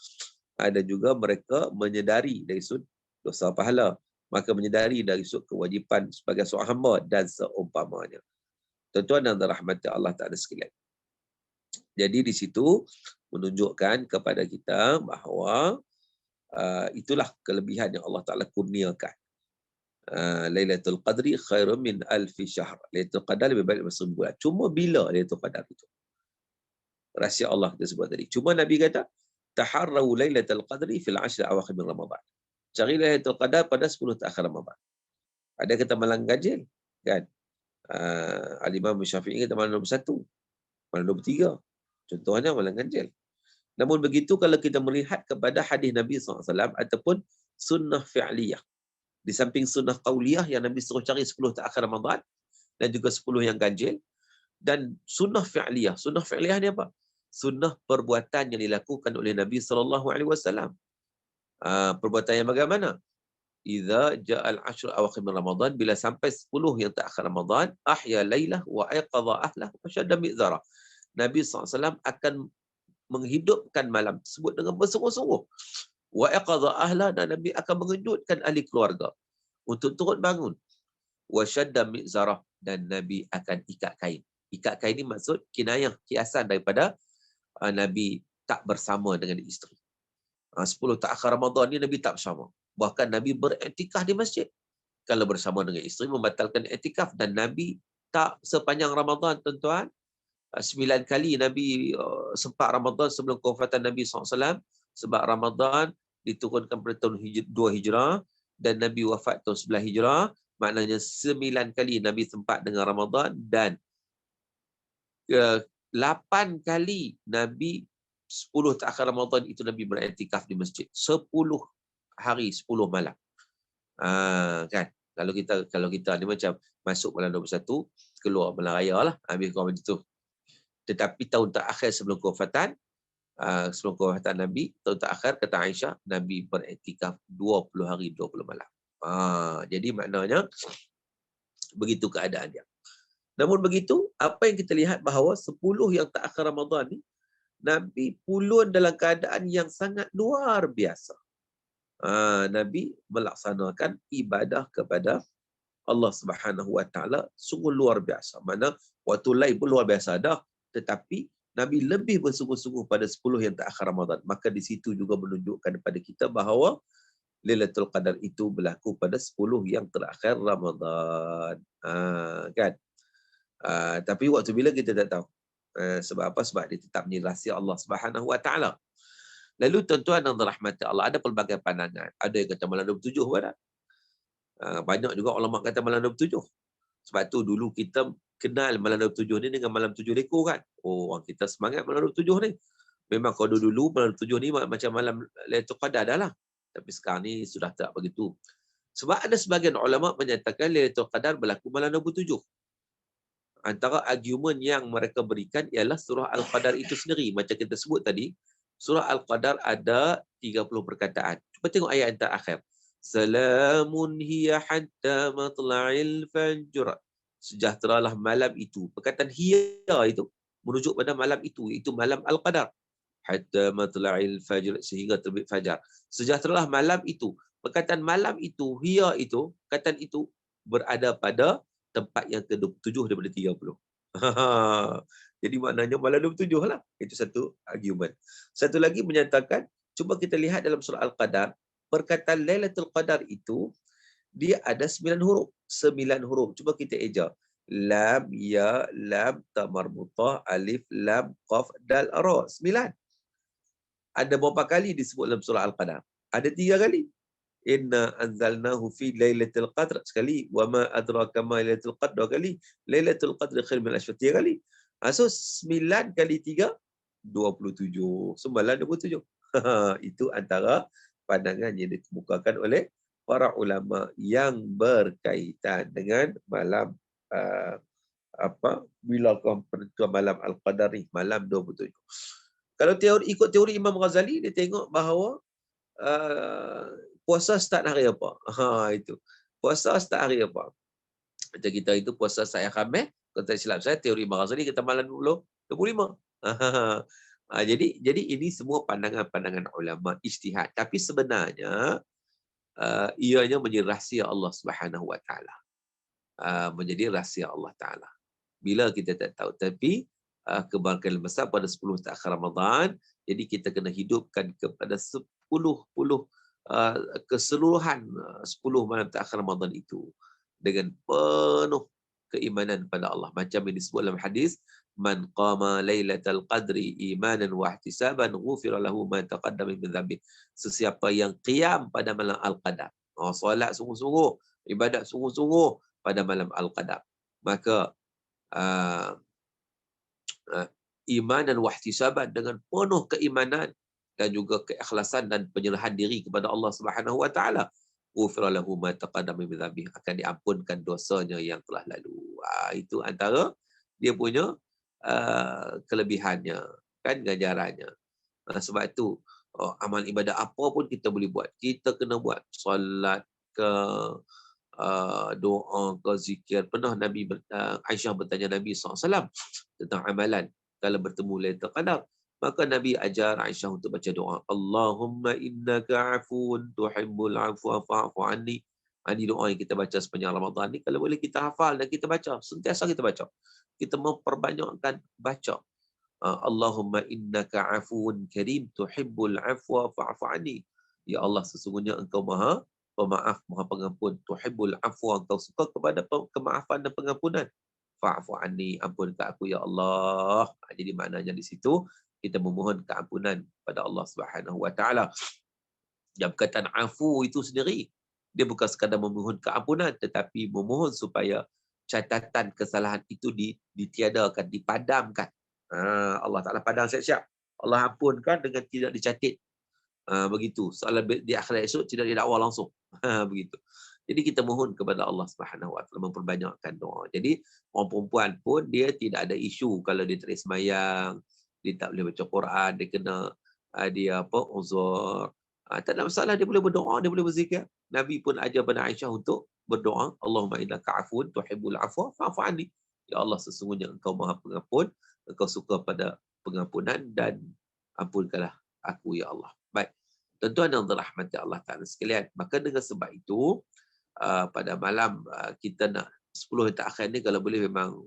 Ada juga mereka menyedari dari sudut dosa pahala, maka menyedari dari sudut kewajipan sebagai seorang hamba dan seumpamanya. Tuan-tuan dan rahmati Allah Ta'ala sekalian. Jadi di situ menunjukkan kepada kita bahawa itulah kelebihan yang Allah Ta'ala kurniakan. Lailatul Qadri khairun min alfi syahr. Lailatul Qadar lebih baik daripada 1000 bulan. Cuma bila Lailatul Qadar itu? Rahsia Allah kita sebut tadi. Cuma Nabi kata, taharraw Lailatul Qadri fil 10 awakhir min Ramadan. Cari Lailatul Qadar pada 10 terakhir Ramadan. Ada kata malam ganjil, kan? Al-Imam Syafi'i kata malam 21, malam 23. Contohnya malam ganjil. Namun begitu kalau kita melihat kepada hadis Nabi SAW ataupun sunnah fi'liyah. Di samping sunnah qauliyah yang Nabi suruh cari 10 terakhir Ramadan dan juga 10 yang ganjil, dan sunnah fi'liyah. Sunnah fi'liyah ni apa? Sunnah perbuatan yang dilakukan oleh Nabi SAW. Perbuatan yang bagaimana? Idza ja'al 10 awakhir min Ramadan, bila sampai 10 yang terakhir Ramadan, ahya lailah wa ayqadha ahlah wa shadda mi'zara. Nabi SAW akan menghidupkan malam tersebut dengan bersungguh-sungguh. Wa ayqadha ahlah, dan Nabi akan mengejutkan ahli keluarga untuk turut bangun. Wa shadda mi'zara, dan Nabi akan ikat kain. Ikat kain ini maksud kinayah, kiasan daripada Nabi tak bersama dengan isteri. 10 terakhir Ramadan ni Nabi tak bersama. Bahkan Nabi beriktikaf di masjid. Kalau bersama dengan isteri membatalkan iktikaf. Dan Nabi tak sepanjang Ramadan, tuan-tuan. 9 kali Nabi sempat Ramadan sebelum kewafatan Nabi SAW. Sebab Ramadan diturunkan pada tahun 2 Hijrah. Dan Nabi wafat tahun 11 Hijrah. Maknanya 9 kali Nabi sempat dengan Ramadan. Dan 8 kali Nabi 10 terakhir Ramadan itu Nabi beriktikaf di masjid. 10 hari, 10 malam. Kan? Kalau kita ni macam masuk bulan 21, keluar bulan raya lah. Habis kurang macam tu. Tetapi tahun terakhir sebelum kewafatan Nabi, tahun terakhir kata Aisyah, Nabi beriktikaf 20 hari, 20 malam. Jadi maknanya begitu keadaan dia. Namun begitu, apa yang kita lihat bahawa 10 yang terakhir Ramadan ni, Nabi pulun dalam keadaan yang sangat luar biasa. Nabi melaksanakan ibadah kepada Allah Subhanahu Wa Taala sungguh luar biasa. Mana waktu lain pun luar biasa dah, tetapi Nabi lebih bersungguh-sungguh pada 10 yang terakhir Ramadan. Maka di situ juga menunjukkan kepada kita bahawa Lailatul Qadar itu berlaku pada 10 yang terakhir Ramadan. Kan? Tapi waktu bila kita tak tahu. Sebab apa? Sebab dia tetap menjadi rahsia Allah Subhanahu Wa Taala. Lalu tuan-tuan dan rahmati Allah, ada pelbagai pandangan. Ada yang kata malam 27 pada. Banyak juga ulama kata malam 27. Sebab tu dulu kita kenal malam 27 ni dengan malam 7 lekor kan. Orang kita semangat malam 27 ni. Memang kalau dulu malam 7 ni macam malam Lailatul Qadar dah lah. Tapi sekarang ni sudah tak begitu. Sebab ada sebagian ulama menyatakan Lailatul Qadar berlaku malam 27. Antara argumen yang mereka berikan ialah surah Al-Qadar itu sendiri. Macam kita sebut tadi, surah Al-Qadar ada 30 perkataan. Cuba tengok ayat yang terakhir. Salamun hiya hatta matla'il fajr. Sejahteralah malam itu. Perkataan hiya itu merujuk pada malam itu, iaitu malam Al-Qadar. Hatta matla'il fajr, sehingga terbit fajar. Sejahteralah malam itu. Perkataan malam itu, hiya itu, perkataan itu berada pada tempat yang ke-27 daripada 30. Jadi maknanya malam 27 lah. Itu satu argument. Satu lagi menyatakan, cuba kita lihat dalam surah Al-Qadar, perkataan Lailatul Qadar itu, dia ada 9 huruf. 9 huruf. Cuba kita eja. Lam, ya, lam, ta marbutah, alif, lam, qaf, dal, ra. 9. Ada berapa kali disebut dalam surah Al-Qadar? Ada 3 kali. Inna anzalnahu fi lailatul qadr sekali, wa ma adraka ma lailatul qadr 2 kali, lailatul qadr khair min ashr 3 kali. So 9 kali 3 27. Semalam 27. Itu antara pandangan yang dikemukakan oleh para ulama yang berkaitan dengan malam bilakah penentuan malam Al-Qadar ni, malam 27. Kalau ikut teori Imam Ghazali, dia tengok bahawa puasa start hari apa? Itu. Puasa start hari apa? Macam kita itu puasa saya Khamis, kalau tak silap saya, teori Imam Ghazali kita malam 25. Jadi ini semua pandangan-pandangan ulama ijtihad. Tapi sebenarnya ianya menjadi rahsia Allah Subhanahu Wa Taala. Menjadi rahsia Allah Taala. Bila kita tak tahu, tapi kebaikan besar pada 10 terakhir Ramadan, jadi kita kena hidupkan kepada 10 keseluruhan 10 malam terakhir Ramadan itu dengan penuh keimanan pada Allah. Macam yang disebut dalam hadis, man qama lailatal qadri imanan wa ihtisaban ghufira lahu ma taqaddama min dhanbi. Sesiapa yang qiyam pada malam Al-Qadar, solat sungguh-sungguh, ibadat sungguh-sungguh pada malam Al-Qadar, maka iman dan wahtisaban, dengan penuh keimanan dan juga keikhlasan dan penyerahan diri kepada Allah Subhanahu Wa Taala, ghufira lahu ma taqaddama min dhanbi, akan diampunkan dosanya yang telah lalu. Itu antara dia punya kelebihannya, kan, ganjarannya. Sebab itu amal ibadah apa pun kita boleh buat, kita kena buat. Solat ke doa ke zikir. Pernah Aisyah bertanya Nabi SAW tentang amalan kalau bertemu Lailatul Qadar. Maka Nabi ajar Aisyah untuk baca doa, Allahumma innaka afuun tuhibbul afwa fa'fu anni. Ini doa yang kita baca sepanjang Ramadan ni. Kalau boleh kita hafal dan kita baca, sentiasa kita baca. Kita memperbanyakkan baca. Allahumma innaka afuun karim tuhibbul afwa fa'fu anni. Ya Allah, sesungguhnya engkau maha pemaaf, maha pengampun. Tuhibbul afwa, engkau suka kepada kemaafan dan pengampunan. Fa'fu anni, ampunkan aku ya Allah. Jadi maknanya di situ kita memohon keampunan pada Allah Subhanahu wa taala. Yang perkataan afu itu sendiri, dia bukan sekadar memohon keampunan, tetapi memohon supaya catatan kesalahan itu ditiadakan, dipadamkan. Allah Ta'ala padam siap-siap. Allah ampunkan dengan tidak dicatat. Begitu. Soalan di akhirat esok tidak didakwa langsung. Begitu. Jadi kita mohon kepada Allah Subhanahu Wa Taala memperbanyakkan doa. Jadi orang perempuan pun dia tidak ada isu kalau dia tak sembahyang, dia tak boleh baca Quran, dia kena dia uzur. Tak ada masalah, dia boleh berdoa, dia boleh berzikir. Nabi pun ajar pada Aisyah untuk berdoa, Allahumma innaka afun tuhibbul afwa fa'fu anni. Ya Allah, sesungguhnya engkau Maha Pengampun, engkau suka pada pengampunan dan ampunkanlah aku ya Allah. Baik. Tuan-tuan yang dirahmati Allah Taala sekalian, maka dengan sebab itu pada malam kita nak 10 hari terakhir ni kalau boleh memang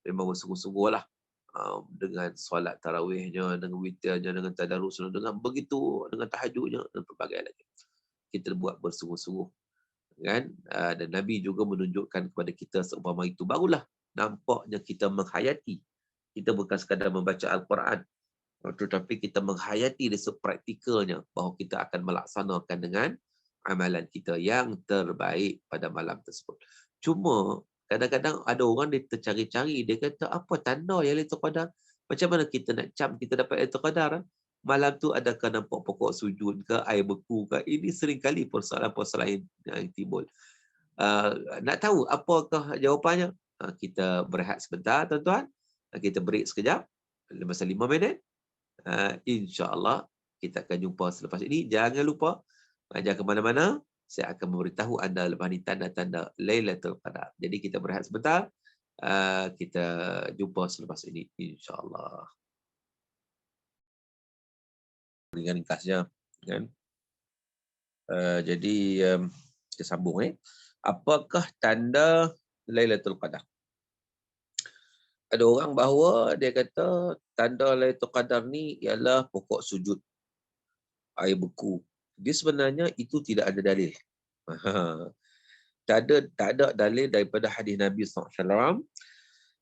bersungguh-sungguhlah dengan solat tarawihnya, dengan witirnya, dengan tadarusnya, dengan begitu, dengan tahajudnya dan pelbagai lagi. Kita buat bersungguh-sungguh, kan? Dan Nabi juga menunjukkan kepada kita seumpama itu, barulah nampaknya kita menghayati. Kita bukan sekadar membaca Al-Quran, tetapi kita menghayati dari praktikalnya bahawa kita akan melaksanakan dengan amalan kita yang terbaik pada malam tersebut. Cuma kadang-kadang ada orang dia tercari-cari, dia kata apa tanda yang Lailatul Qadar? Macam mana kita nak cam kita dapat Lailatul Qadar? Malam tu adakah nampak pokok sujud ke, air beku ke? Ini seringkali persoalan-persoalan yang timbul. Nak tahu apakah jawapannya? Kita berehat sebentar tuan-tuan. Kita break sekejap. Masa 5 minit. InsyaAllah kita akan jumpa selepas ini. Jangan lupa jangan ke mana-mana. Saya akan memberitahu anda lepas ni tanda-tanda Lailatul Qadar. Jadi kita berehat sebentar. Kita jumpa selepas ini insyaAllah. Dengan ringkasnya, kan? Jadi kita sambung Apakah tanda Lailatul Qadar? Ada orang bahawa dia kata tanda Lailatul Qadar ni ialah pokok sujud, air beku. Dia sebenarnya itu tidak ada dalil. Tak ada dalil daripada hadis Nabi SAW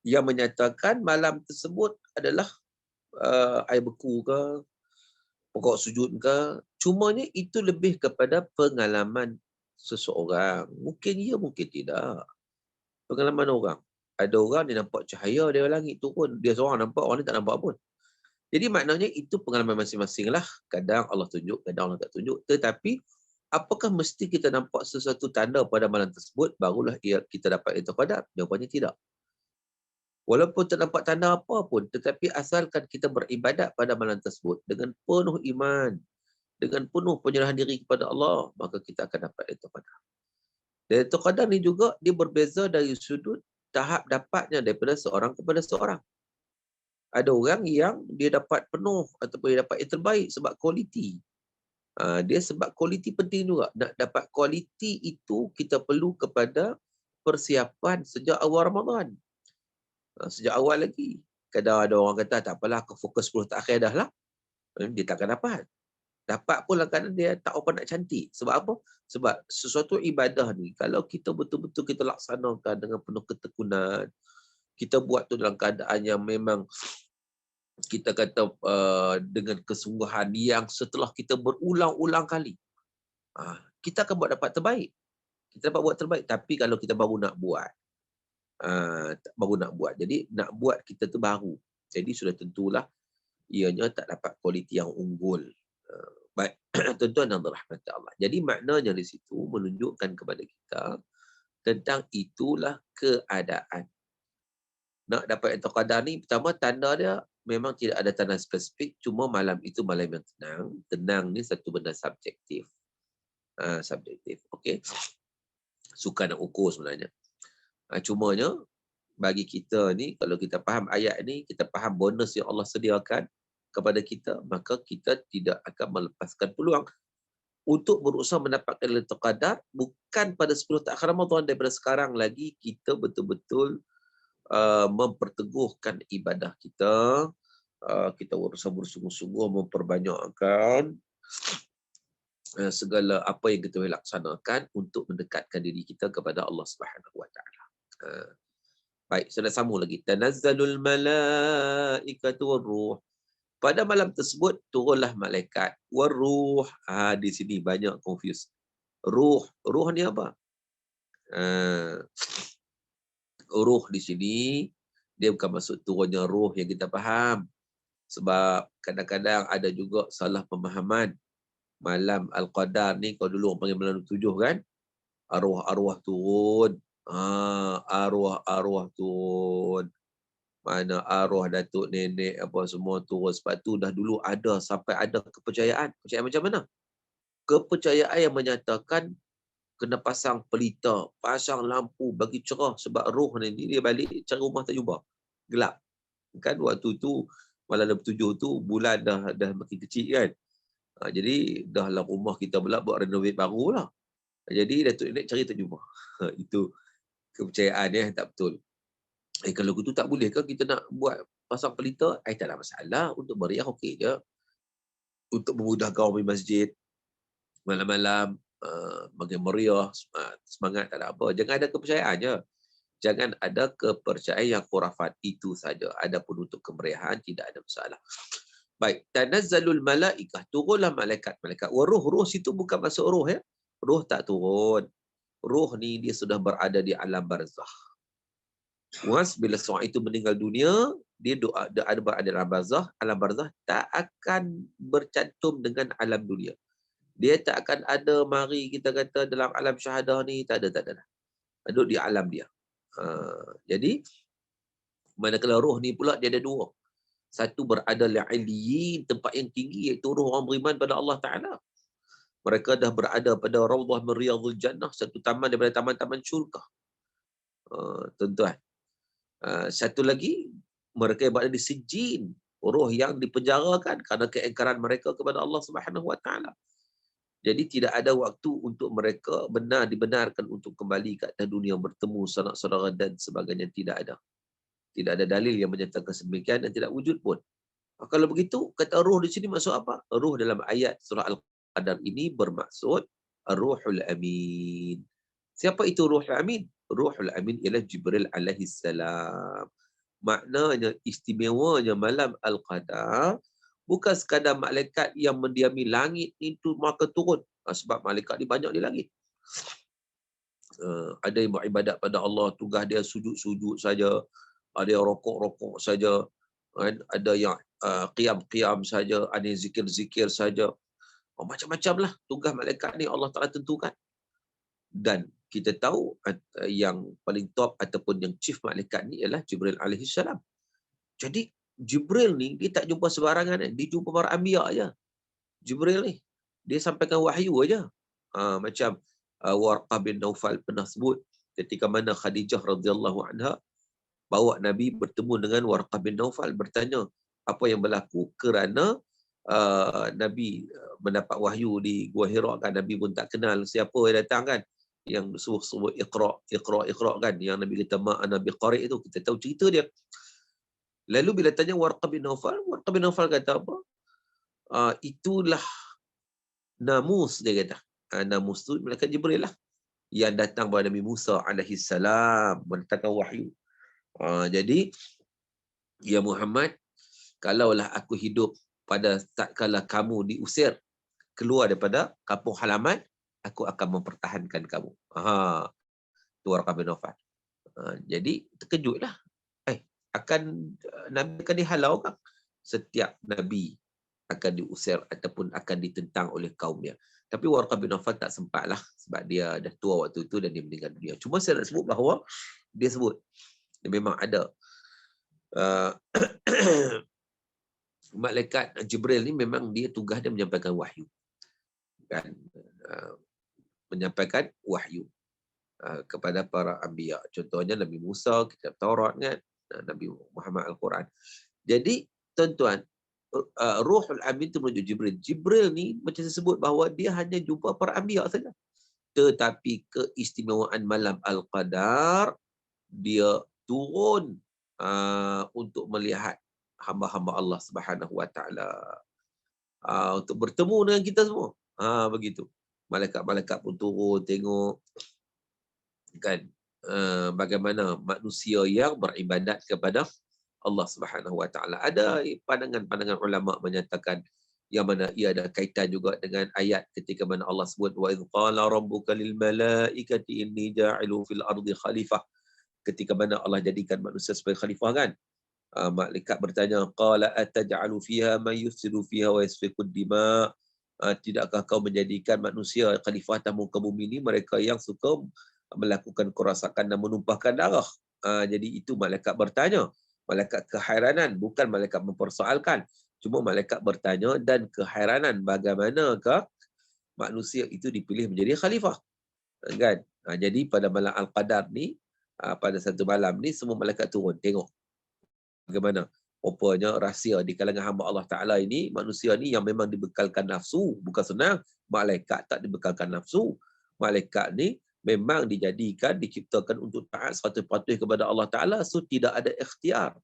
yang menyatakan malam tersebut adalah air beku ke, pokok sujud ke. Cumanya itu lebih kepada pengalaman seseorang. Mungkin ya, mungkin tidak. Pengalaman orang. Ada orang dia nampak cahaya dari langit turun. Dia seorang nampak, orang ni tak nampak pun. Jadi maknanya itu pengalaman masing-masing lah. Kadang Allah tunjuk, kadang Allah tak tunjuk. Tetapi apakah mesti kita nampak sesuatu tanda pada malam tersebut barulah kita dapat Lailatul Qadar? Jawapannya tidak. Walaupun tak nampak tanda apa pun, tetapi asalkan kita beribadat pada malam tersebut dengan penuh iman, dengan penuh penyerahan diri kepada Allah, maka kita akan dapat Lailatul Qadar. Lailatul Qadar ni juga dia berbeza dari sudut tahap dapatnya daripada seorang kepada seorang. Ada orang yang dia dapat penuh ataupun dia dapat yang terbaik sebab kualiti. Dia sebab kualiti penting juga. Nak dapat kualiti itu kita perlu kepada persiapan sejak awal Ramadan. Sejak awal lagi. Kadang ada orang kata tak apalah, aku fokus 10 terakhir dah lah. Dia takkan dapat. Dapat pun kadang dia tak apa nak cantik. Sebab apa? Sebab sesuatu ibadah ni, kalau kita betul-betul kita laksanakan dengan penuh ketekunan, kita buat tu dalam keadaan yang memang kita kata dengan kesungguhan yang setelah kita berulang-ulang kali, kita akan buat dapat terbaik. Kita dapat buat terbaik. Tapi kalau kita baru nak buat, jadi nak buat kita tu baru. Jadi sudah tentulah ianya tak dapat kualiti yang unggul. Baik, tuan-tuan yang dirahmati Allah. Jadi maknanya di situ menunjukkan kepada kita tentang itulah keadaan. Nak dapat Lailatul Qadar ni, pertama tanda dia memang tidak ada tanda spesifik, cuma malam itu malam yang tenang. Tenang ni satu benda subjektif. Subjektif, okey. Suka nak ukur sebenarnya. Cumanya bagi kita ni, kalau kita faham ayat ni, kita faham bonus yang Allah sediakan kepada kita, maka kita tidak akan melepaskan peluang untuk berusaha mendapatkan Lailatul Qadar bukan pada 10 terakhir Ramadan. Daripada sekarang lagi kita betul-betul memperteguhkan ibadah kita, kita bersungguh-sungguh memperbanyakkan segala apa yang kita boleh laksanakan untuk mendekatkan diri kita kepada Allah Subhanahu Wa Taala. Baik, sudah sambung lagi. Tanazzalul malaikatu waruh. Pada malam tersebut turunlah malaikat waruh. Di sini banyak confuse. Ruh ni apa? Ruh di sini dia bukan maksud turunnya ruh yang kita faham. Sebab kadang-kadang ada juga salah pemahaman. Malam Al-Qadar ni, kalau dulu orang panggil malam 7 kan, arwah-arwah turun. Arwah-arwah turun. Mana arwah datuk nenek apa semua turun. Sebab tu dah dulu ada, sampai ada kepercayaan. Kepercayaan macam mana? Kepercayaan yang menyatakan kena pasang pelita, pasang lampu bagi cerah. Sebab roh ni dia balik cari rumah tak jumpa. Gelap. Kan waktu tu, malam 7 tu, bulan dah makin kecil kan. Jadi dahlah rumah kita pula buat renovate baru lah. Jadi datuk nenek cari tak jumpa. Itu kepercayaan yang tak betul. Kalau gitu tak boleh ke kita nak buat pasang pelita? Tak ada masalah. Untuk meriah okey je. Untuk memudahkan orang pergi masjid malam-malam, bagi meriah, semangat, tak ada apa. Jangan ada kepercayaan je. Jangan ada kepercayaan yang khurafat, itu saja. Adapun untuk kemeriahan tidak ada masalah. Baik, tanazzalul malaikah, turunlah malaikat. Ruh situ bukan masuk roh ya. Roh tak turun. Roh ni dia sudah berada di alam barzah. Once bila seorang itu meninggal dunia, dia ada berada dalam barzah. Alam barzah tak akan bercantum dengan alam dunia. Dia tak akan ada, mari kita kata dalam alam syahadah ni, tak ada. Duduk di alam dia. Jadi, manakala roh ni pula dia ada dua. Satu berada li'iliyin, tempat yang tinggi, iaitu roh orang beriman pada Allah Ta'ala. Mereka dah berada pada Rawdah min Riyadhul Jannah, satu taman daripada taman-taman syurga. Tuan-tuan. Satu lagi, mereka yang berada di Sijjin, roh yang dipenjarakan kerana keingkaran mereka kepada Allah Subhanahu Wa Ta'ala. Jadi tidak ada waktu untuk mereka dibenarkan untuk kembali ke atas dunia, bertemu sanak-saudara dan sebagainya. Tidak ada. Tidak ada dalil yang menyatakan sedemikian dan tidak wujud pun. Kalau begitu, kata ruh di sini maksud apa? Ruh dalam ayat surah Al-Qadar ini bermaksud Ruhul Amin. Siapa itu Ruhul Amin? Ruhul Amin ialah Jibril alaihi salam. Maknanya istimewanya malam Al-Qadar bukan sekadar malaikat yang mendiami langit itu maka turun. Sebab malaikat ni banyak di langit. Ada yang beribadat pada Allah, tugas dia sujud-sujud saja. Ada yang rokok-rokok saja. Ada yang qiyam-qiyam saja. Ada yang zikir-zikir saja. Macam-macam lah tugas malaikat ni Allah Ta'ala tentukan. Dan kita tahu yang paling top ataupun yang chief malaikat ni ialah Jibril alaihi salam. Jadi Jibril ni dia tak jumpa sembarangan, dia jumpa para anbiya aja. Jibril ni dia sampaikan wahyu aja. Macam Warqah bin Naufal pernah sebut ketika mana Khadijah radhiyallahu anha bawa Nabi bertemu dengan Warqah bin Naufal, bertanya apa yang berlaku kerana Nabi mendapat wahyu di Gua Hira kan. Nabi pun tak kenal siapa yang datang kan, yang suruh Iqra kan, yang Nabi kata ma ana biqari itu, kita tahu cerita dia. Lalu bila tanya Warqah bin Naufal kata apa? Itulah namus, dia kata. Namus tu malaikat Jibril lah yang datang kepada Nabi Musa alaihi salam mendatangkan wahyu. Jadi ya Muhammad, kalaulah aku hidup pada tatkala kamu diusir keluar daripada kampung halaman, aku akan mempertahankan kamu. Tu Warqah bin Naufal. Jadi terkejutlah. Nabi akan dihalau kan? Setiap Nabi akan diusir ataupun akan ditentang oleh kaumnya. Tapi Warqah bin Naufal tak sempatlah sebab dia dah tua waktu itu dan dia meninggal dunia. Cuma saya nak sebut bahawa dia sebut dia memang ada malaikat Jibril ni memang dia tugas dia menyampaikan wahyu. Kan? Menyampaikan wahyu kepada para anbiya. Contohnya Nabi Musa, kitab Taurat kan, Nabi Muhammad Al-Quran. Jadi tuan-tuan, Ruhul Amin itu menuju Jibril. Jibril ni macam saya sebut bahawa dia hanya jumpa para anbiya saja. Tetapi keistimewaan malam Al-Qadar, dia turun untuk melihat hamba-hamba Allah Subhanahu Wa Taala. Untuk bertemu dengan kita semua. Begitu. Malaikat-malaikat pun turun tengok kan bagaimana manusia yang beribadat kepada Allah Subhanahu Wa Taala. Ada pandangan-pandangan ulama menyatakan yang mana ia ada kaitan juga dengan ayat ketika mana Allah sebut wa idz qala rabbuka lil malaikati inni ja'ilu fil ardi khalifah. Ketika mana Allah jadikan manusia sebagai khalifah kan. Malaikat bertanya, qala ataj'alu fiha man yufsidu fiha wa yasfiku dima. Tidakkah kau menjadikan manusia khalifah atas muka bumi ini mereka yang suka melakukan kerosakan dan menumpahkan darah. Jadi itu malaikat bertanya. Malaikat kehairanan, bukan malaikat mempersoalkan. Cuma malaikat bertanya dan kehairanan bagaimanakah manusia itu dipilih menjadi khalifah. Kan? Jadi pada malam Al-Qadar ni, pada satu malam ni semua malaikat turun tengok bagaimana rupanya rahsia di kalangan hamba Allah Ta'ala ini, manusia ni yang memang dibekalkan nafsu. Bukan senang, malaikat tak dibekalkan nafsu. Malaikat ni memang dijadikan, diciptakan untuk taat 100% kepada Allah Ta'ala. So tidak ada ikhtiar,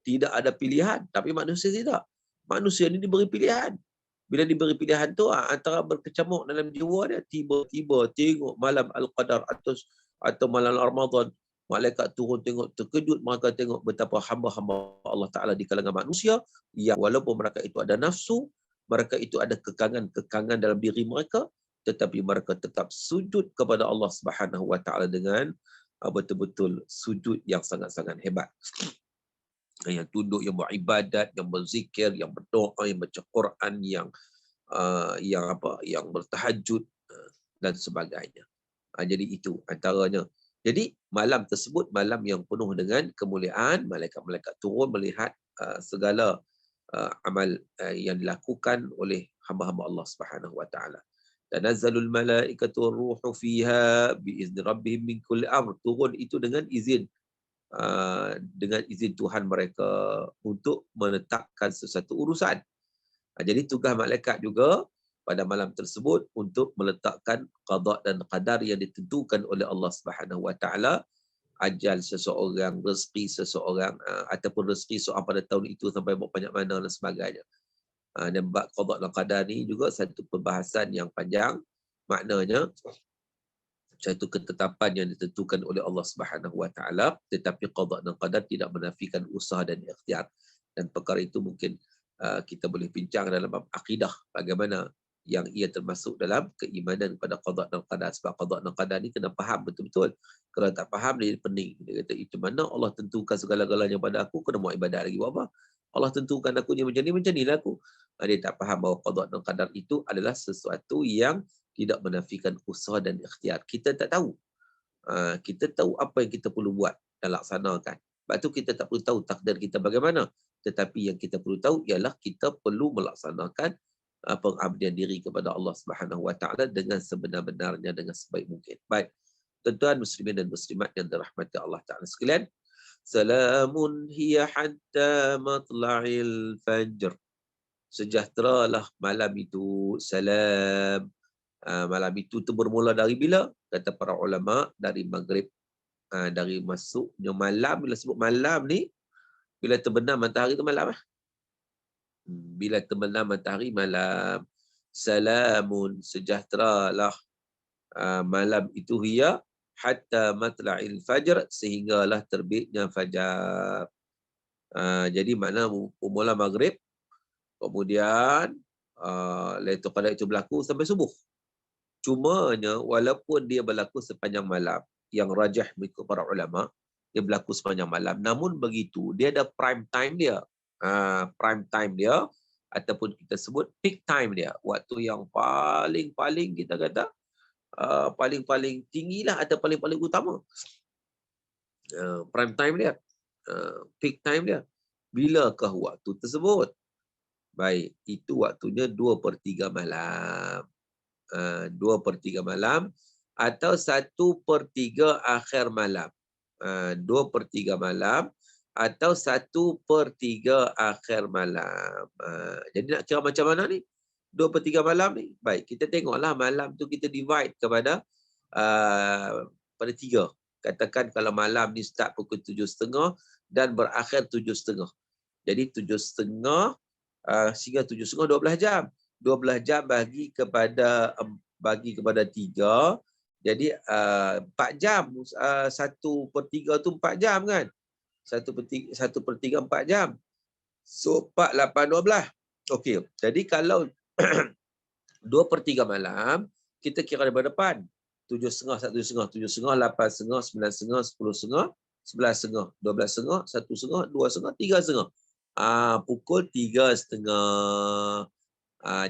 tidak ada pilihan. Tapi manusia tidak. Manusia ni diberi pilihan. Bila diberi pilihan tu, antara berkecamuk dalam jiwa dia, tiba-tiba tengok malam Al-Qadar atau malam Ramadan, malaikat turun tengok, terkejut mereka tengok betapa hamba-hamba Allah Ta'ala di kalangan manusia yang walaupun mereka itu ada nafsu, mereka itu ada kekangan dalam diri mereka, tetapi mereka tetap sujud kepada Allah Subhanahu Wa Ta'ala dengan betul-betul sujud yang sangat-sangat hebat. Yang tunduk, yang beribadat, yang berzikir, yang berdoa, yang baca Quran, yang bertahajud dan sebagainya. Jadi itu antaranya. Jadi malam tersebut malam yang penuh dengan kemuliaan. Malaikat-malaikat turun melihat segala amal yang dilakukan oleh hamba-hamba Allah Subhanahu Wa Taala. Tanazzalul malaikatu ruhu fiha biizni rabbihim min kulli amr. Turun itu dengan izin Tuhan mereka untuk menetapkan sesuatu urusan. Jadi tugas malaikat juga pada malam tersebut untuk meletakkan qada dan qadar yang ditentukan oleh Allah Subhanahu Wa Taala, ajal seseorang, rezeki seseorang, ataupun rezeki seorang pada tahun itu sampai banyak mana dan sebagainya. Dan bab qada dan qadar ni juga satu perbahasan yang panjang. Maknanya satu ketetapan yang ditentukan oleh Allah Subhanahu Wa Taala, tetapi qada dan qadar tidak menafikan usaha dan ikhtiar. Dan perkara itu mungkin kita boleh bincang dalam bab akidah, bagaimana yang ia termasuk dalam keimanan pada qada dan qadar. Sebab qada dan qadar ni kena faham betul-betul. Kalau tak faham dia pening. Dia kata itu mana Allah tentukan segala-galanya pada aku, kena buat ibadat lagi buat apa? Allah tentukan aku ni macam ni lah aku. Dia tak faham bahawa qada dan qadar itu adalah sesuatu yang tidak menafikan usaha dan ikhtiar. Kita tak tahu. Kita tahu apa yang kita perlu buat dan laksanakan. Sebab tu kita tak perlu tahu takdir kita bagaimana. Tetapi yang kita perlu tahu ialah kita perlu melaksanakan pengabdian diri kepada Allah Subhanahu Wa Taala dengan sebenar-benarnya, dengan sebaik mungkin. Baik. Tuan-tuan muslimin dan muslimat yang dirahmati Allah Taala sekalian. Salamun hiya hatta matla'il fajr. Sejahteralah malam itu. Salam. Malam itu bermula dari bila? Kata para ulama, dari maghrib. Dari masuknya malam. Bila sebut malam ni, bila terbenam matahari tu malam. Bila terbenam matahari malam. Salamun, sejahteralah malam itu hiya hatta matla'il fajr, sehinggalah terbitnya fajar. Jadi makna mula maghrib, kemudian Lailatul Qadar itu berlaku sampai subuh. Cumanya walaupun dia berlaku sepanjang malam, yang rajah mengikut para ulama, dia berlaku sepanjang malam. Namun begitu, dia ada prime time dia. Prime time dia, ataupun kita sebut peak time dia. Waktu yang paling-paling kita kata, paling-paling tinggilah atau paling-paling utama. Prime time dia. Peak time dia. Bilakah waktu tersebut? Baik, itu waktunya 2/3 malam. 2/3 malam atau 1/3 akhir malam. 2/3 malam atau 1/3 akhir malam. Jadi nak kira macam mana ni? 2/3 malam ni. Baik, kita tengoklah malam tu kita divide kepada pada 3. Katakan kalau malam ni start pukul 7.30 dan berakhir 7.30. Jadi 7.30 sehingga 7.30 12 jam. 12 jam bagi kepada 3. Jadi 4 jam. 1/3 tu 4 jam kan? 1/3 4 jam. So 4, 8, 12. Okey. Jadi kalau 2/3 malam, kita kira daripada depan. 7.30, 1.30, 7.30, 8.30, 9.30, 10.30, 11.30, 12.30, 1.30, 2.30, 3.30. Pukul 3.30.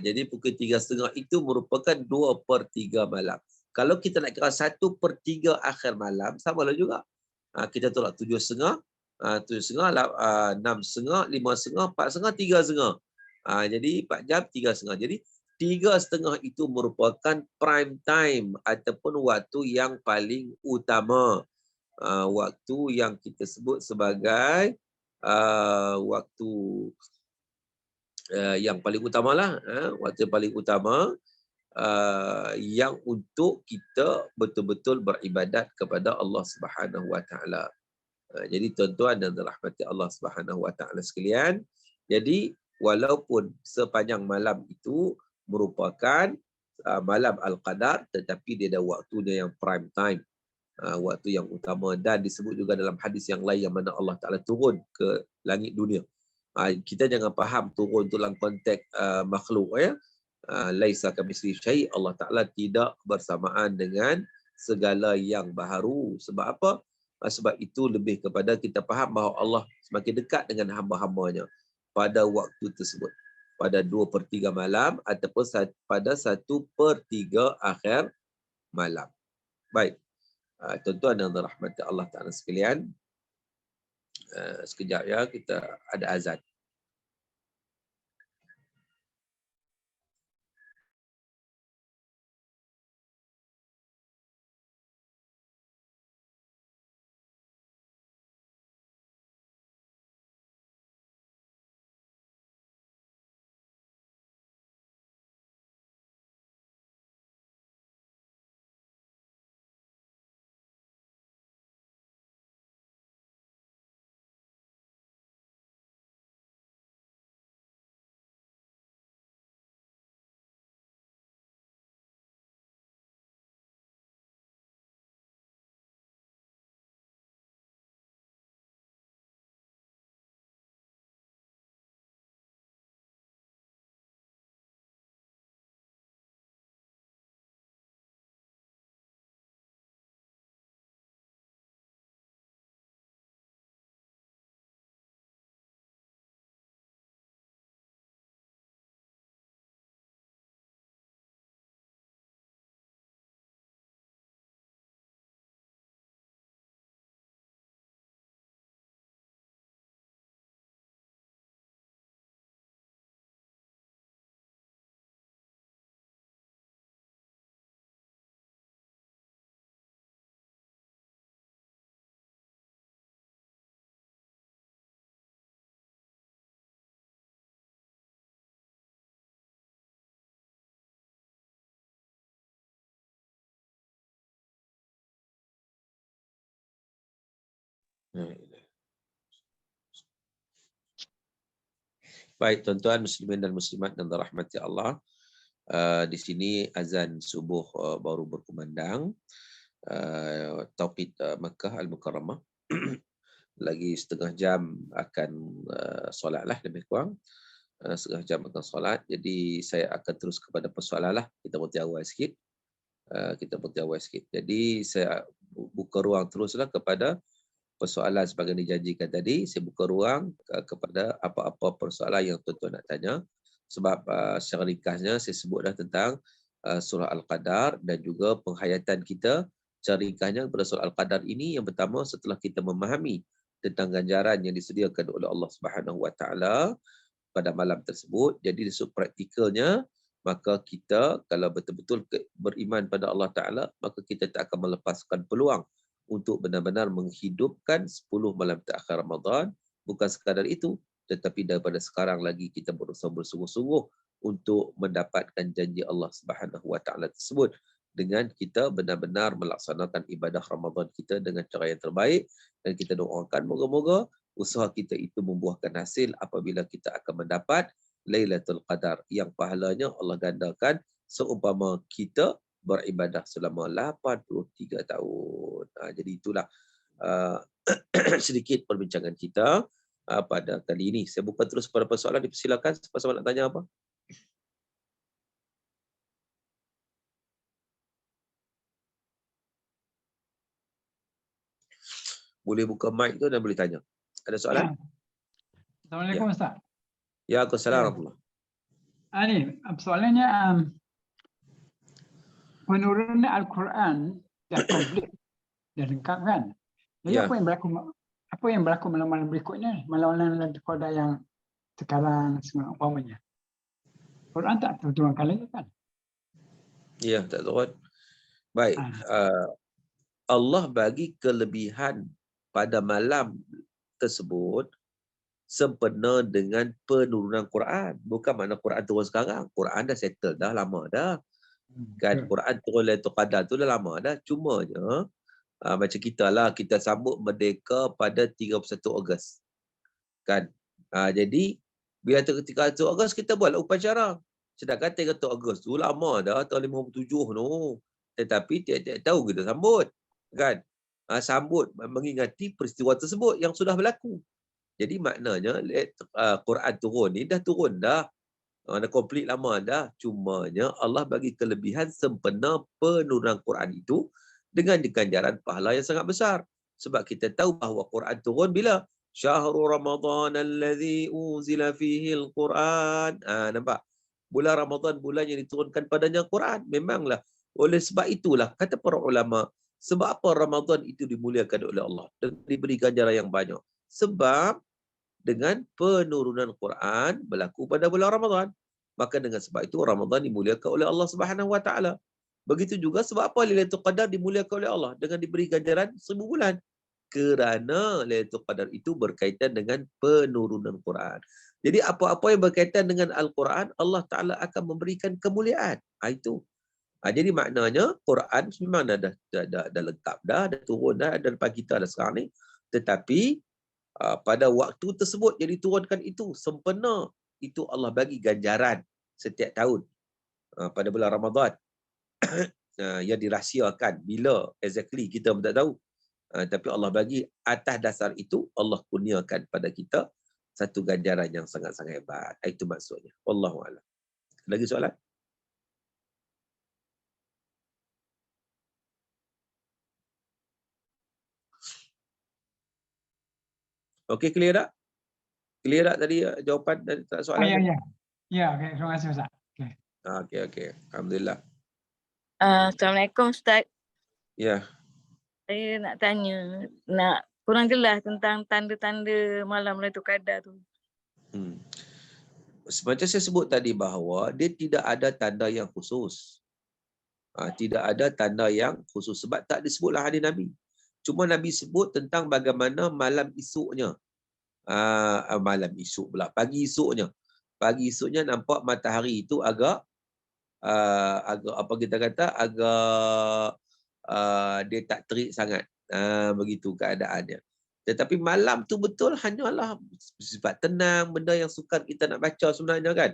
Jadi pukul 3.30 itu merupakan 2/3 malam. Kalau kita nak kira 1/3 akhir malam, samalah juga. Kita tolak 7.30, 7.30, 6.30, 5.30, 4.30, 3.30. Jadi 4 jam, 3.30. Jadi 3.30 itu merupakan prime time ataupun waktu yang paling utama. Waktu yang kita sebut sebagai waktu yang paling utamalah, waktu yang paling utama yang untuk kita betul-betul beribadat kepada Allah Subhanahu Wa Taala. Jadi tuan-tuan dan rahmati Allah Subhanahu Wa Taala sekalian, jadi walaupun sepanjang malam itu merupakan malam Al-Qadar, tetapi dia ada waktunya yang prime time, waktu yang utama, dan disebut juga dalam hadis yang lain yang mana Allah Taala turun ke langit dunia. Kita jangan faham turun tu dalam konteks makhluk ya. Laisa kamitslihi syai', Allah Taala tidak bersamaan dengan segala yang baharu. Sebab apa? Sebab itu lebih kepada kita faham bahawa Allah semakin dekat dengan hamba-hambanya pada waktu tersebut, pada 2/3 malam ataupun pada 1/3 akhir malam. Baik, tuan-tuan dan rahmati Allah Taala sekalian, sekejap ya, kita ada azan. Baik tuan-tuan muslimin dan muslimat dan rahmati Allah, di sini azan subuh baru berkumandang, tauqid Makkah Al-Mukarramah. Lagi setengah jam akan solat lah lebih kurang, setengah jam akan solat. Jadi saya akan terus kepada persoalan lah, kita berhenti awal sikit. Jadi saya buka ruang teruslah kepada persoalan sebagai dijanjikan tadi. Saya buka ruang kepada apa-apa persoalan yang tuan-tuan nak tanya. Sebab secara ringkasnya saya sebutlah tentang surah Al-Qadar dan juga penghayatan kita. Secara ringkasnya pada surah Al-Qadar ini, yang pertama setelah kita memahami tentang ganjaran yang disediakan oleh Allah Subhanahu Wa Taala pada malam tersebut, jadi dari sudut praktikalnya, maka kita kalau betul-betul beriman pada Allah Ta'ala, maka kita tak akan melepaskan peluang untuk benar-benar menghidupkan 10 malam terakhir Ramadan. Bukan sekadar itu, tetapi daripada sekarang lagi kita berusaha bersungguh-sungguh untuk mendapatkan janji Allah Subhanahu Wa Ta'ala tersebut dengan kita benar-benar melaksanakan ibadah Ramadan kita dengan cara yang terbaik, dan kita doakan moga-moga usaha kita itu membuahkan hasil apabila kita akan mendapat Lailatul Qadar yang pahalanya Allah gandakan seumpama kita beribadah selama 83 tahun. Jadi itulah sedikit perbincangan kita pada kali ini. Saya buka terus pada persoalan, dipersilakan siapa nak tanya apa. Boleh buka mic tu dan boleh tanya. Ada soalan? Assalamualaikum Ustaz. Ya, Assalamualaikum. Ini soalannya penurunan Al-Quran dah komplit, dah lengkap kan? Jadi Ya. apa yang berlaku malam-malam berikutnya, malam-malam pada yang sekarang umpamanya? Quran tak terturunkan lagi kan? Ya, tak turun. Baik. Allah bagi kelebihan pada malam tersebut sempena dengan penurunan Quran. Bukan makna Quran turun sekarang. Quran dah settle dah lama dah. Kan Quran turun Lailatul Qadar tu dah lama dah. Cumanya macam kita lah, kita sambut merdeka pada 31 Ogos. Kan? Jadi bila 31 Ogos kita buat upacara. Sedangkan 31 Ogos tu lama dah, tahun 57 tu. Tetapi tiap-tiap tahun kita sambut. Kan? Sambut mengingati peristiwa tersebut yang sudah berlaku. Jadi maknanya Quran turun ni dah turun dah. Dah komplit lama dah. Cumanya Allah bagi kelebihan sempena penurunan Quran itu dengan ganjaran pahala yang sangat besar. Sebab kita tahu bahawa Quran turun bila? Syahrul Ramadan allazi unzila fihi al-Quran. Nampak? Bulan Ramadan, bulan yang diturunkan padanya Quran. Memanglah. Oleh sebab itulah, kata para ulama, sebab apa Ramadan itu dimuliakan oleh Allah dan diberi ganjaran yang banyak? Sebab dengan penurunan Quran berlaku pada bulan Ramadan. Maka dengan sebab itu Ramadan dimuliakan oleh Allah Subhanahu Wa Taala. Begitu juga sebab apa Lailatul Qadar dimuliakan oleh Allah dengan diberi ganjaran 1000 bulan. Kerana Lailatul Qadar itu berkaitan dengan penurunan Quran. Jadi apa-apa yang berkaitan dengan Al-Quran, Allah Ta'ala akan memberikan kemuliaan. Itu. Jadi maknanya Quran memang dah lengkap dah turun dah depan kita dah sekarang ni. Tetapi pada waktu tersebut yang diturunkan itu sempena itu Allah bagi ganjaran setiap tahun pada bulan Ramadan yang dirahsiakan bila exactly kita pun tak tahu, tapi Allah bagi atas dasar itu Allah kurniakan pada kita satu ganjaran yang sangat-sangat hebat. Itu maksudnya. Wallahu a'lam. Lagi soalan? Okey, clear tak? Clear tak tadi jawapan dan soalan? Ya, okay. Terima kasih Ustaz. Okey. Alhamdulillah. Assalamualaikum Ustaz. Ya. Saya nak tanya, nak kurang jelas tentang tanda-tanda malam Lailatul Qadar tu. Seperti saya sebut tadi bahawa dia tidak ada tanda yang khusus. Tidak ada tanda yang khusus sebab tak disebutlah hadis Nabi. Cuma Nabi sebut tentang bagaimana malam esoknya. Pagi esoknya. Pagi esoknya nampak matahari itu agak apa kita kata, agak dia tak terik sangat. Begitu keadaannya. Tetapi malam tu betul hanyalah sifat tenang, benda yang sukar kita nak baca sebenarnya kan.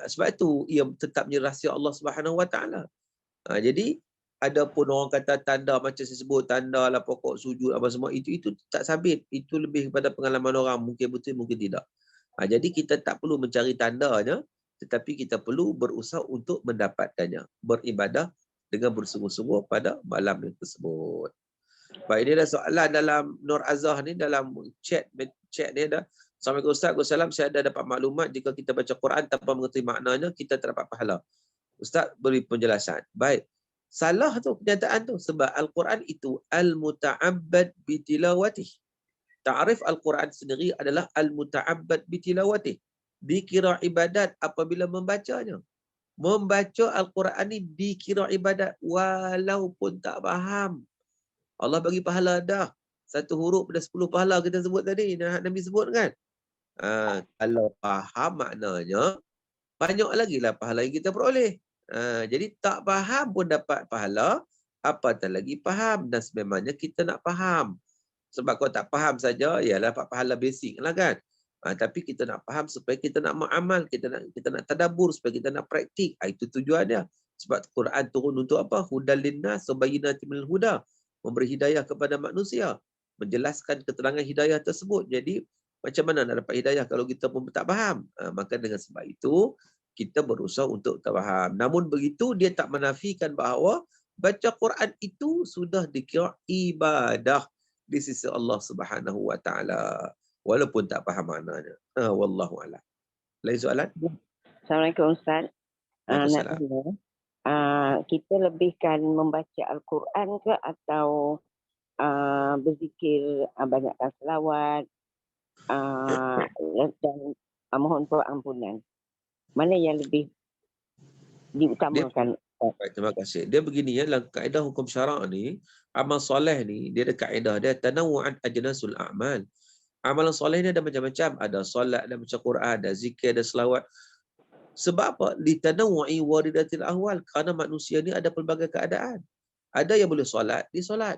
Sebab itu ia tetapnya rahsia Allah Subhanahu Wa Taala. Jadi ada pun orang kata tanda macam saya sebut, tanda lah pokok sujud apa semua, itu tak sabit. Itu lebih kepada pengalaman orang, mungkin betul mungkin tidak. Jadi kita tak perlu mencari tandanya, tetapi kita perlu berusaha untuk mendapatkannya, beribadah dengan bersungguh-sungguh pada malam yang tersebut. Baik, ini ada soalan dalam Nur Azhar ni, dalam chat ni ada. Assalamualaikum Ustaz, Waalaikumsalam. Saya ada dapat maklumat jika kita baca Quran tanpa mengerti maknanya, kita tak dapat pahala. Ustaz beri penjelasan. Baik. Salah tu kenyataan tu. Sebab Al-Quran itu al-muta'abbad bitilawatih. Ta'rif Al-Quran sendiri adalah al-muta'abbad bitilawatih. Dikira ibadat apabila membacanya. Membaca Al-Quran ni dikira ibadat walaupun tak faham. Allah bagi pahala dah. Satu huruf pada 10 pahala kita sebut tadi. Nabi sebut kan. Kalau faham maknanya, banyak lagi lah pahala yang kita peroleh. Jadi tak faham pun dapat pahala, apatah lagi faham. Dan sememangnya kita nak faham. Sebab kalau tak faham saja, ialah dapat pahala basic lah kan. Tapi kita nak faham supaya kita nak beramal, kita nak tadabbur, supaya kita nak praktik. Itu tujuan dia. Sebab Quran turun untuk apa? Hudal linnas wa bayyinatin minal huda. Memberi hidayah kepada manusia. Menjelaskan keterangan hidayah tersebut. Jadi macam mana nak dapat hidayah kalau kita pun tak faham? Maka dengan sebab itu, kita berusaha untuk faham. Namun begitu, dia tak menafikan bahawa baca Quran itu sudah dikira ibadah di sisi Allah Subhanahu wa taala, walaupun tak faham maknanya. Wallahu a'lam. Lain soalan? Assalamualaikum Ustaz. Nak Waalaikumsalam. tanya, kita lebihkan membaca Al-Quran ke atau berzikir, banyakkan selawat dan mohon pengampunan? Mana yang lebih diutamakan? Baik, terima kasih. Dia begini ya, dalam kaedah hukum syarak ni, amal soleh ni, dia ada kaedah dia tanawu'an ajnasul a'mal. Amalan soleh ni ada macam-macam, ada solat, ada baca Quran, ada zikir, ada selawat. Sebab apa? Litanawu'i waridatil ahwal, kerana manusia ni ada pelbagai keadaan. Ada yang boleh solat, dia solat.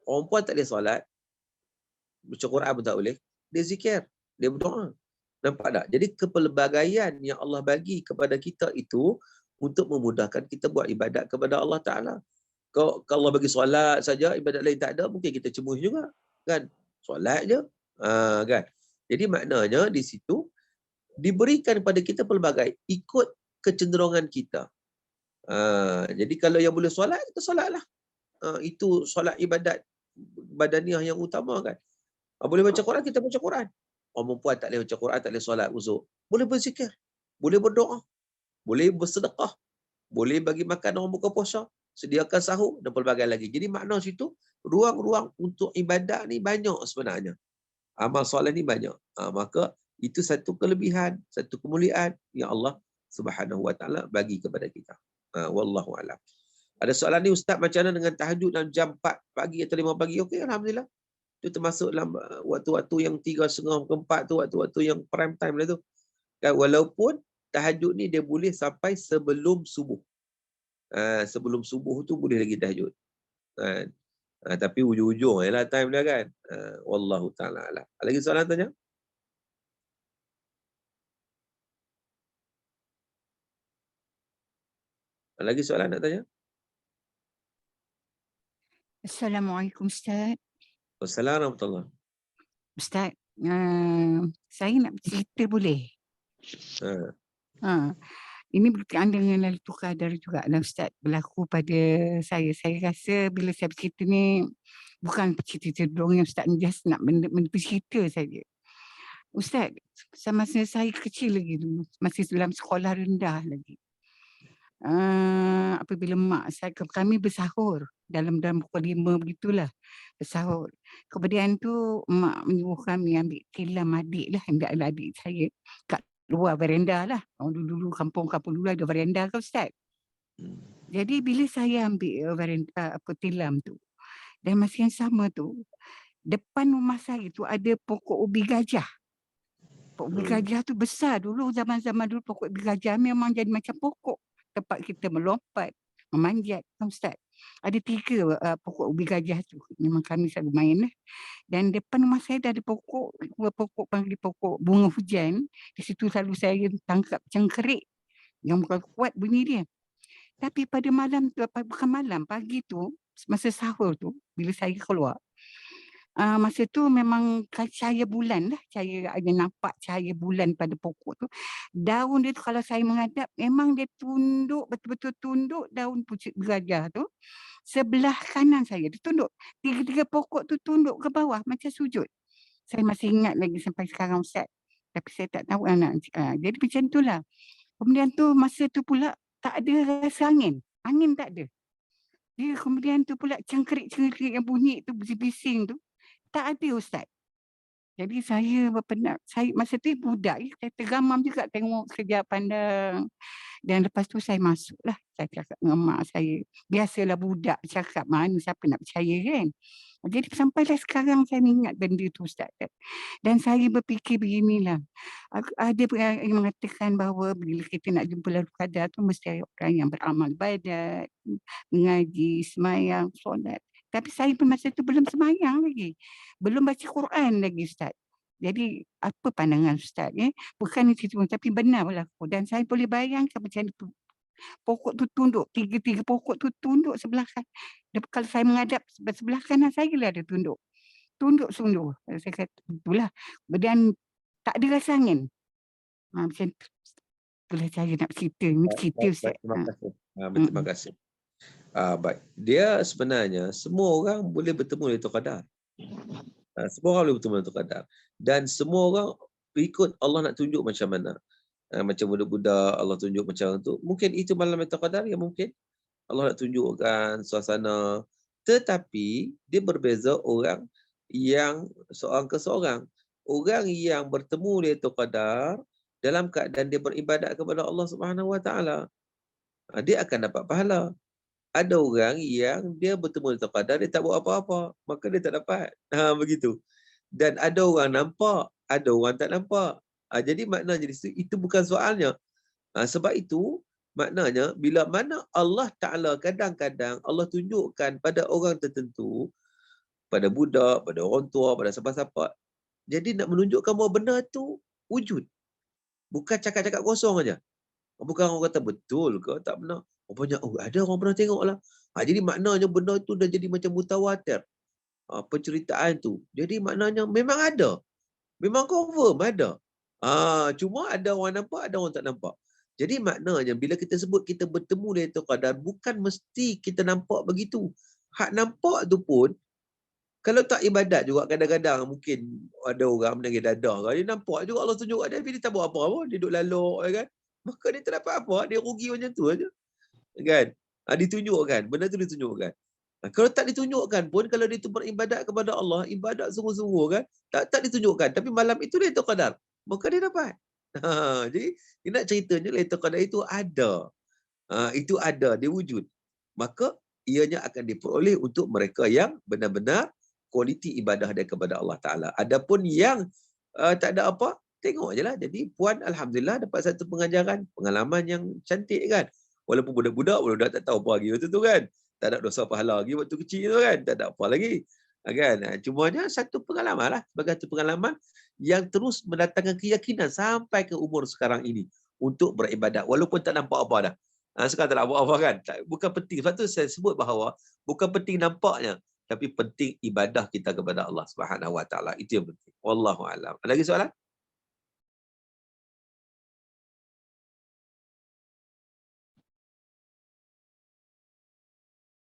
Orang puan tak boleh solat, baca Quran pun tak boleh, dia zikir, dia berdoa. Nampak tak? Jadi kepelbagaian yang Allah bagi kepada kita itu untuk memudahkan kita buat ibadat kepada Allah Ta'ala. Kalau Allah bagi solat saja, ibadat lain tak ada, mungkin kita cemuh juga. Kan? Solat je. Kan? Jadi maknanya di situ, diberikan kepada kita pelbagai, ikut kecenderungan kita. Jadi kalau yang boleh solat, kita solatlah. Itu solat ibadat badaniah yang utama kan. Boleh baca Quran, kita baca Quran. Orang perempuan tak boleh baca Quran, tak boleh solat uzuk. Boleh berzikir, boleh berdoa, boleh bersedekah, boleh bagi makan orang buka puasa, sediakan sahur dan pelbagai lagi. Jadi makna situ, ruang-ruang untuk ibadat ni banyak sebenarnya. Amal solat ni banyak. Maka itu satu kelebihan, satu kemuliaan yang Allah Subhanahu wa taala bagi kepada kita. Wallahu a'lam. Ada soalan ni, Ustaz, macam mana dengan tahajud dalam jam 4 pagi atau 5 pagi? Okey, alhamdulillah. Itu termasuk dalam waktu-waktu yang 3:30 ke 4 tu, waktu-waktu yang prime time lah tu. Kan, walaupun tahajud ni dia boleh sampai sebelum subuh. Sebelum subuh tu boleh lagi tahajud. Tapi ujung-ujung ialah time dia kan. Wallahu ta'ala alam. Ada lagi soalan tanya? Ada lagi soalan nak tanya? Assalamualaikum Ustaz. Wassalamualaikum warahmatullahi. Ustaz, saya nak bercerita boleh? Ini berkaitan dengan Lailatul Qadar juga lah Ustaz, berlaku pada saya. Saya rasa bila saya bercerita ni bukan cerita dongeng Ustaz, ni just nak bercerita saja. Ustaz, semasa saya kecil lagi dulu, masih dalam sekolah rendah lagi. Apabila mak saya, kami bersahur dalam pukul 5 begitulah bersahur. Kemudian tu mak menyuruh kami ambil tilam adik lah, adik saya kat luar veranda lah. Dulu kampung dulu ada veranda kan Ustaz. Jadi bila saya ambil veranda tilam tu, dan masa yang sama tu, depan rumah saya tu ada pokok ubi gajah. Pokok ubi gajah tu besar dulu, zaman-zaman dulu pokok ubi gajah memang jadi macam pokok tempat kita melompat, memanjat kan Ustaz. Ada 3 pokok ubi gajah tu. Memang kami selalu main lah. Dan depan rumah saya dah ada pokok panggil pokok bunga hujan. Di situ selalu saya tangkap cengkerik yang bukan kuat bunyi dia. Tapi pada malam tu, bukan malam, pagi tu, masa sahur tu, bila saya keluar, masa tu memang cahaya bulan lah. Ada nampak cahaya bulan pada pokok tu. Daun dia tu kalau saya menghadap, memang dia tunduk, betul-betul tunduk daun pucuk gajah tu. Sebelah kanan saya, dia tunduk. 3 pokok tu tunduk ke bawah macam sujud. Saya masih ingat lagi sampai sekarang Ustaz. Tapi saya tak tahu anak. Jadi macam itulah. Kemudian tu masa tu pula tak ada rasa angin. Angin tak ada. Dia kemudian tu pula cengkerik-cengkerik yang bunyi tu, bising-bising tu. Tak ada Ustaz. Jadi saya berpenat. Saya masa tu budak, saya tergamam juga tengok sekejap pandang. Dan lepas tu saya masuklah. Saya cakap dengan mak saya. Biasalah budak cakap, mana siapa nak percaya kan. Jadi sampailah sekarang saya ingat benda tu Ustaz. Dan saya berfikir beginilah. Ada yang mengatakan bahawa bila kita nak jumpa Lailatul Qadar tu mesti orang yang beramal ibadat, mengaji, semayang, solat. Tapi saya pun masa tu belum sembahyang lagi. Belum baca Quran lagi, Ustaz. Jadi apa pandangan Ustaz? Bukan itu semua, tapi benar berlaku. Dan saya boleh bayangkan macam tu. Pokok tu tunduk, tiga-tiga pokok tu tunduk sebelah kanan. Kalau saya menghadap sebelah kanan saya lah dia tunduk. Tunduk sungguh. Saya kata, itulah. Kemudian tak ada rasa angin. Macam tu. Itulah saya nak cerita. Ini cerita Ustaz. Terima kasih. Terima kasih. Baik. Dia sebenarnya semua orang boleh bertemu Lailatul Qadar. Semua orang boleh bertemu Lailatul Qadar. Dan semua orang ikut Allah nak tunjuk macam mana. Macam budak-budak Allah tunjuk macam tu. Mungkin itu malam Lailatul Qadar yang mungkin Allah nak tunjukkan suasana. Tetapi dia berbeza orang yang seorang ke seorang. Orang yang bertemu Lailatul Qadar dalam keadaan dia beribadat kepada Allah Subhanahu Wa Taala, dia akan dapat pahala. Ada orang yang dia bertemu Lailatul Qadar, dia tak buat apa-apa, maka dia tak dapat. Begitu. Dan ada orang nampak, ada orang tak nampak. Jadi maknanya itu bukan soalnya. Sebab itu maknanya bila mana Allah Ta'ala kadang-kadang Allah tunjukkan pada orang tertentu, pada budak, pada orang tua, pada siapa-siapa. Jadi nak menunjukkan bahawa benda tu wujud. Bukan cakap-cakap kosong aja. Bukan orang kata betul ke, tak benar. Rupanya, ada orang pernah tengok lah. Jadi maknanya benda tu dah jadi macam mutawatir. Penceritaan tu. Jadi maknanya memang ada. Memang confirm ada. Cuma ada orang nampak, ada orang tak nampak. Jadi maknanya bila kita sebut kita bertemu Lailatul Qadar, bukan mesti kita nampak begitu. Hak nampak tu pun, kalau tak ibadat juga kadang-kadang mungkin ada orang menangis dadah. Dia nampak juga Allah tunjuk dia, tapi dia tak buat apa-apa. Dia duduk lalok, kan? Maka dia tak dapat apa. Dia rugi macam tu aja. Kan? Ditunjukkan. Benda tu ditunjukkan. Kalau tak ditunjukkan pun, kalau dia tu beribadat kepada Allah, ibadat sungguh-sungguh kan, tak ditunjukkan. Tapi malam itu Lailatul Qadar. Maka dia dapat. Jadi, dia nak ceritanya Lailatul Qadar itu ada. Itu ada, dia wujud. Maka, ianya akan diperoleh untuk mereka yang benar-benar kualiti ibadah dia kepada Allah Ta'ala. Adapun yang tak ada apa, tengok je lah. Jadi, Puan Alhamdulillah dapat satu pengajaran, pengalaman yang cantik kan. Walaupun budak-budak tak tahu apa lagi waktu tu kan. Tak ada dosa pahala lagi waktu kecil tu kan. Tak ada apa lagi. Kan? Cumanya satu pengalaman lah. Sebagai satu pengalaman yang terus mendatangkan keyakinan sampai ke umur sekarang ini. Untuk beribadat. Walaupun tak nampak apa dah. Sekarang tak nak buat apa kan. Bukan penting. Sebab tu saya sebut bahawa bukan penting nampaknya. Tapi penting ibadah kita kepada Allah Subhanahu Wa Taala. Itu yang penting. Wallahu a'lam. Ada lagi soalan?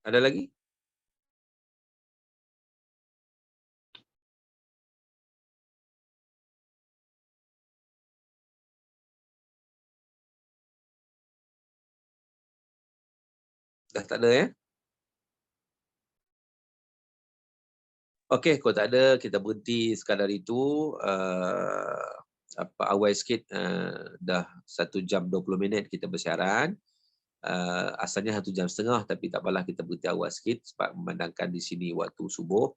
Ada lagi? Dah tak ada ya? Okey, kalau tak ada, kita berhenti sekadar itu. Awal sikit, dah 1 jam 20 minit kita bersiaran. Asalnya 1 jam setengah, tapi tak apalah kita berhenti awal sikit sebab memandangkan di sini waktu subuh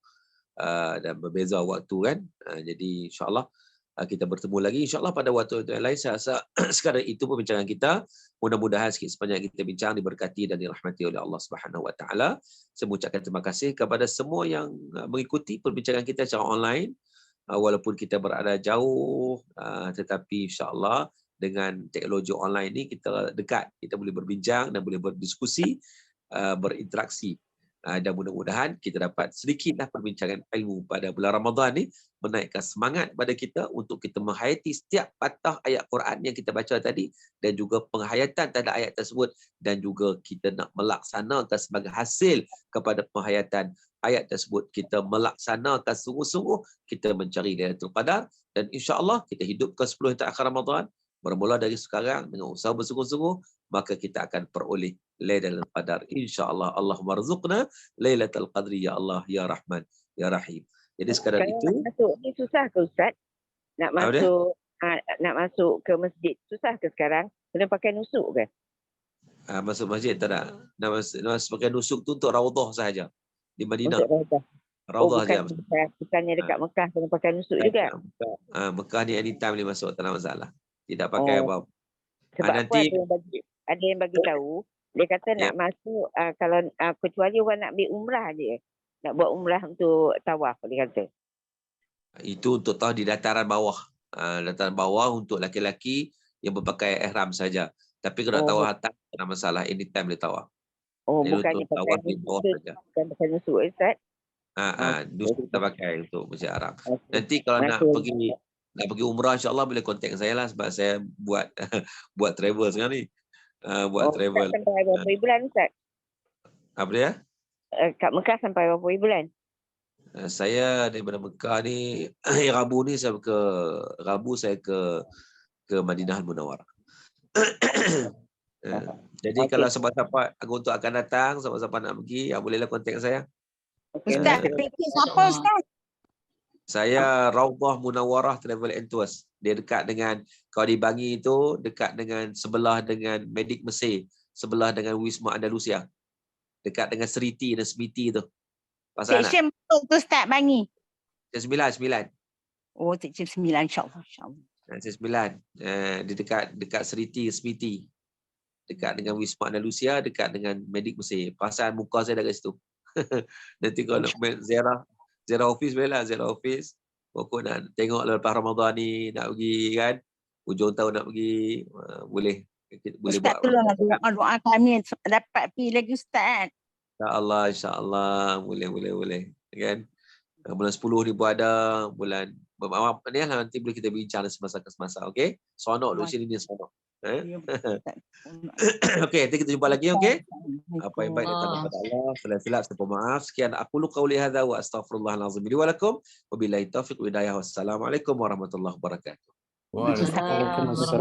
dan berbeza waktu kan. Jadi insyaAllah kita bertemu lagi insyaAllah pada waktu yang lain. Saya rasa sekadar itu perbincangan kita. Mudah-mudahan sikit sebanyak kita bincang diberkati dan dirahmati oleh Allah Subhanahu Wa Taala. Saya mengucapkan terima kasih kepada semua yang mengikuti perbincangan kita secara online. Walaupun kita berada jauh, tetapi insyaAllah dengan teknologi online ni kita dekat. Kita boleh berbincang dan boleh berdiskusi, berinteraksi. Dan mudah-mudahan kita dapat sedikitlah perbincangan ilmu pada bulan Ramadan ni menaikkan semangat pada kita untuk kita menghayati setiap patah ayat Quran yang kita baca tadi dan juga penghayatan terhadap ayat tersebut dan juga kita nak melaksanakan sebagai hasil kepada penghayatan ayat tersebut kita melaksanakan sungguh-sungguh kita mencari Lailatul Qadar dan insya-Allah kita hidup ke 10 terakhir Ramadan bermula dari sekarang dengan usaha bersungguh-sungguh maka kita akan peroleh Lailatul Qadar insya-Allah. Allahumma rzuqna Lailatul Qadri ya Allah ya Rahman ya Rahim. Jadi sekadar Kalau itu. Nak masuk ni susah ke Ustaz? Nak masuk ke masjid susah ke sekarang? Kena pakai nusuk ke? Masuk masjid tak ada. Nak masuk pakai nusuk tu untuk raudhah sahaja. Di Madinah. Untuk raudhah. Raudhah saja. Bukannya dekat Mekah kena pakai nusuk juga. Mekah ni anytime boleh masuk, tak ada masalah. Tidak pakai apa. Sebab nanti ada yang bagi tahu, dia kata nak masuk kalau kecuali orang nak ambil umrah je. Nak buat umrah untuk tawaf, dia kata. Itu untuk tahu di dataran bawah. Dataran bawah untuk laki-laki yang berpakai ihram saja. Tapi kalau nak tawaf atas, tak ada masalah. Anytime boleh tawaf. Oh, Jadi bukannya untuk tawaf di bawah nusuk, saja. bukan pakai nusuk, Ustaz. Dus kita pakai untuk Masjid Haram. Okey. Nanti kalau nak Masih- pergi umrah, insya-Allah boleh kontak saya lah sebab saya buat buat travel sekarang ni. Buat travel. Ustaz sampai berapa bulan, Ustaz? Apa dia? Kat Mekah sampai berapa bulan? Saya daripada Mekah ni Rabu ni saya ke Madinah Munawwarah. Jadi Okey. kalau sahabat-sahabat untuk akan datang, sahabat-sahabat nak pergi, bolehlah kontak saya. Ustaz, praktis apa Ustaz? Saya Raudhah Munawwarah Travel and Tours. Dia dekat dengan, kalau di Bangi itu, dekat dengan sebelah dengan Medik Mesir, sebelah dengan Wisma Andalusia. Dekat dengan Seriti dan Smiti tu. Pasal nak? Section berapa tu Ustaz Bangi? Section 9. Oh, section 9 insya-Allah. Section 9. Dia dekat Seriti, Smiti. Dekat dengan Wisma Andalusia, dekat dengan Medik Mesir. Pasal muka saya dah kat situ. Nanti kalau nak ziarah office boleh lah, ziarah office. Pokok nak tengok lepas Ramadan ni, nak pergi kan, hujung tahun nak pergi, boleh Ustaz buat. tolonglah doa kami dapat pergi lagi Ustaz. InsyaAllah, boleh. Kan? Bulan 10 ni pun ada, bulan maaf ni lah, nanti boleh kita bincang semasa ke semasa, okey? Sonok dulu sini ni sonok. Okey, nanti kita jumpa lagi, okey? Apa yang baik datang daripada Allah, silap-silap saya mohon maaf. Sekian aku qauli hadza wa astaghfirullahalazim li wa lakum. Wabillahi taufiq wa hidayah. Wassalamualaikum warahmatullahi wabarakatuh. Waalaikumsalam.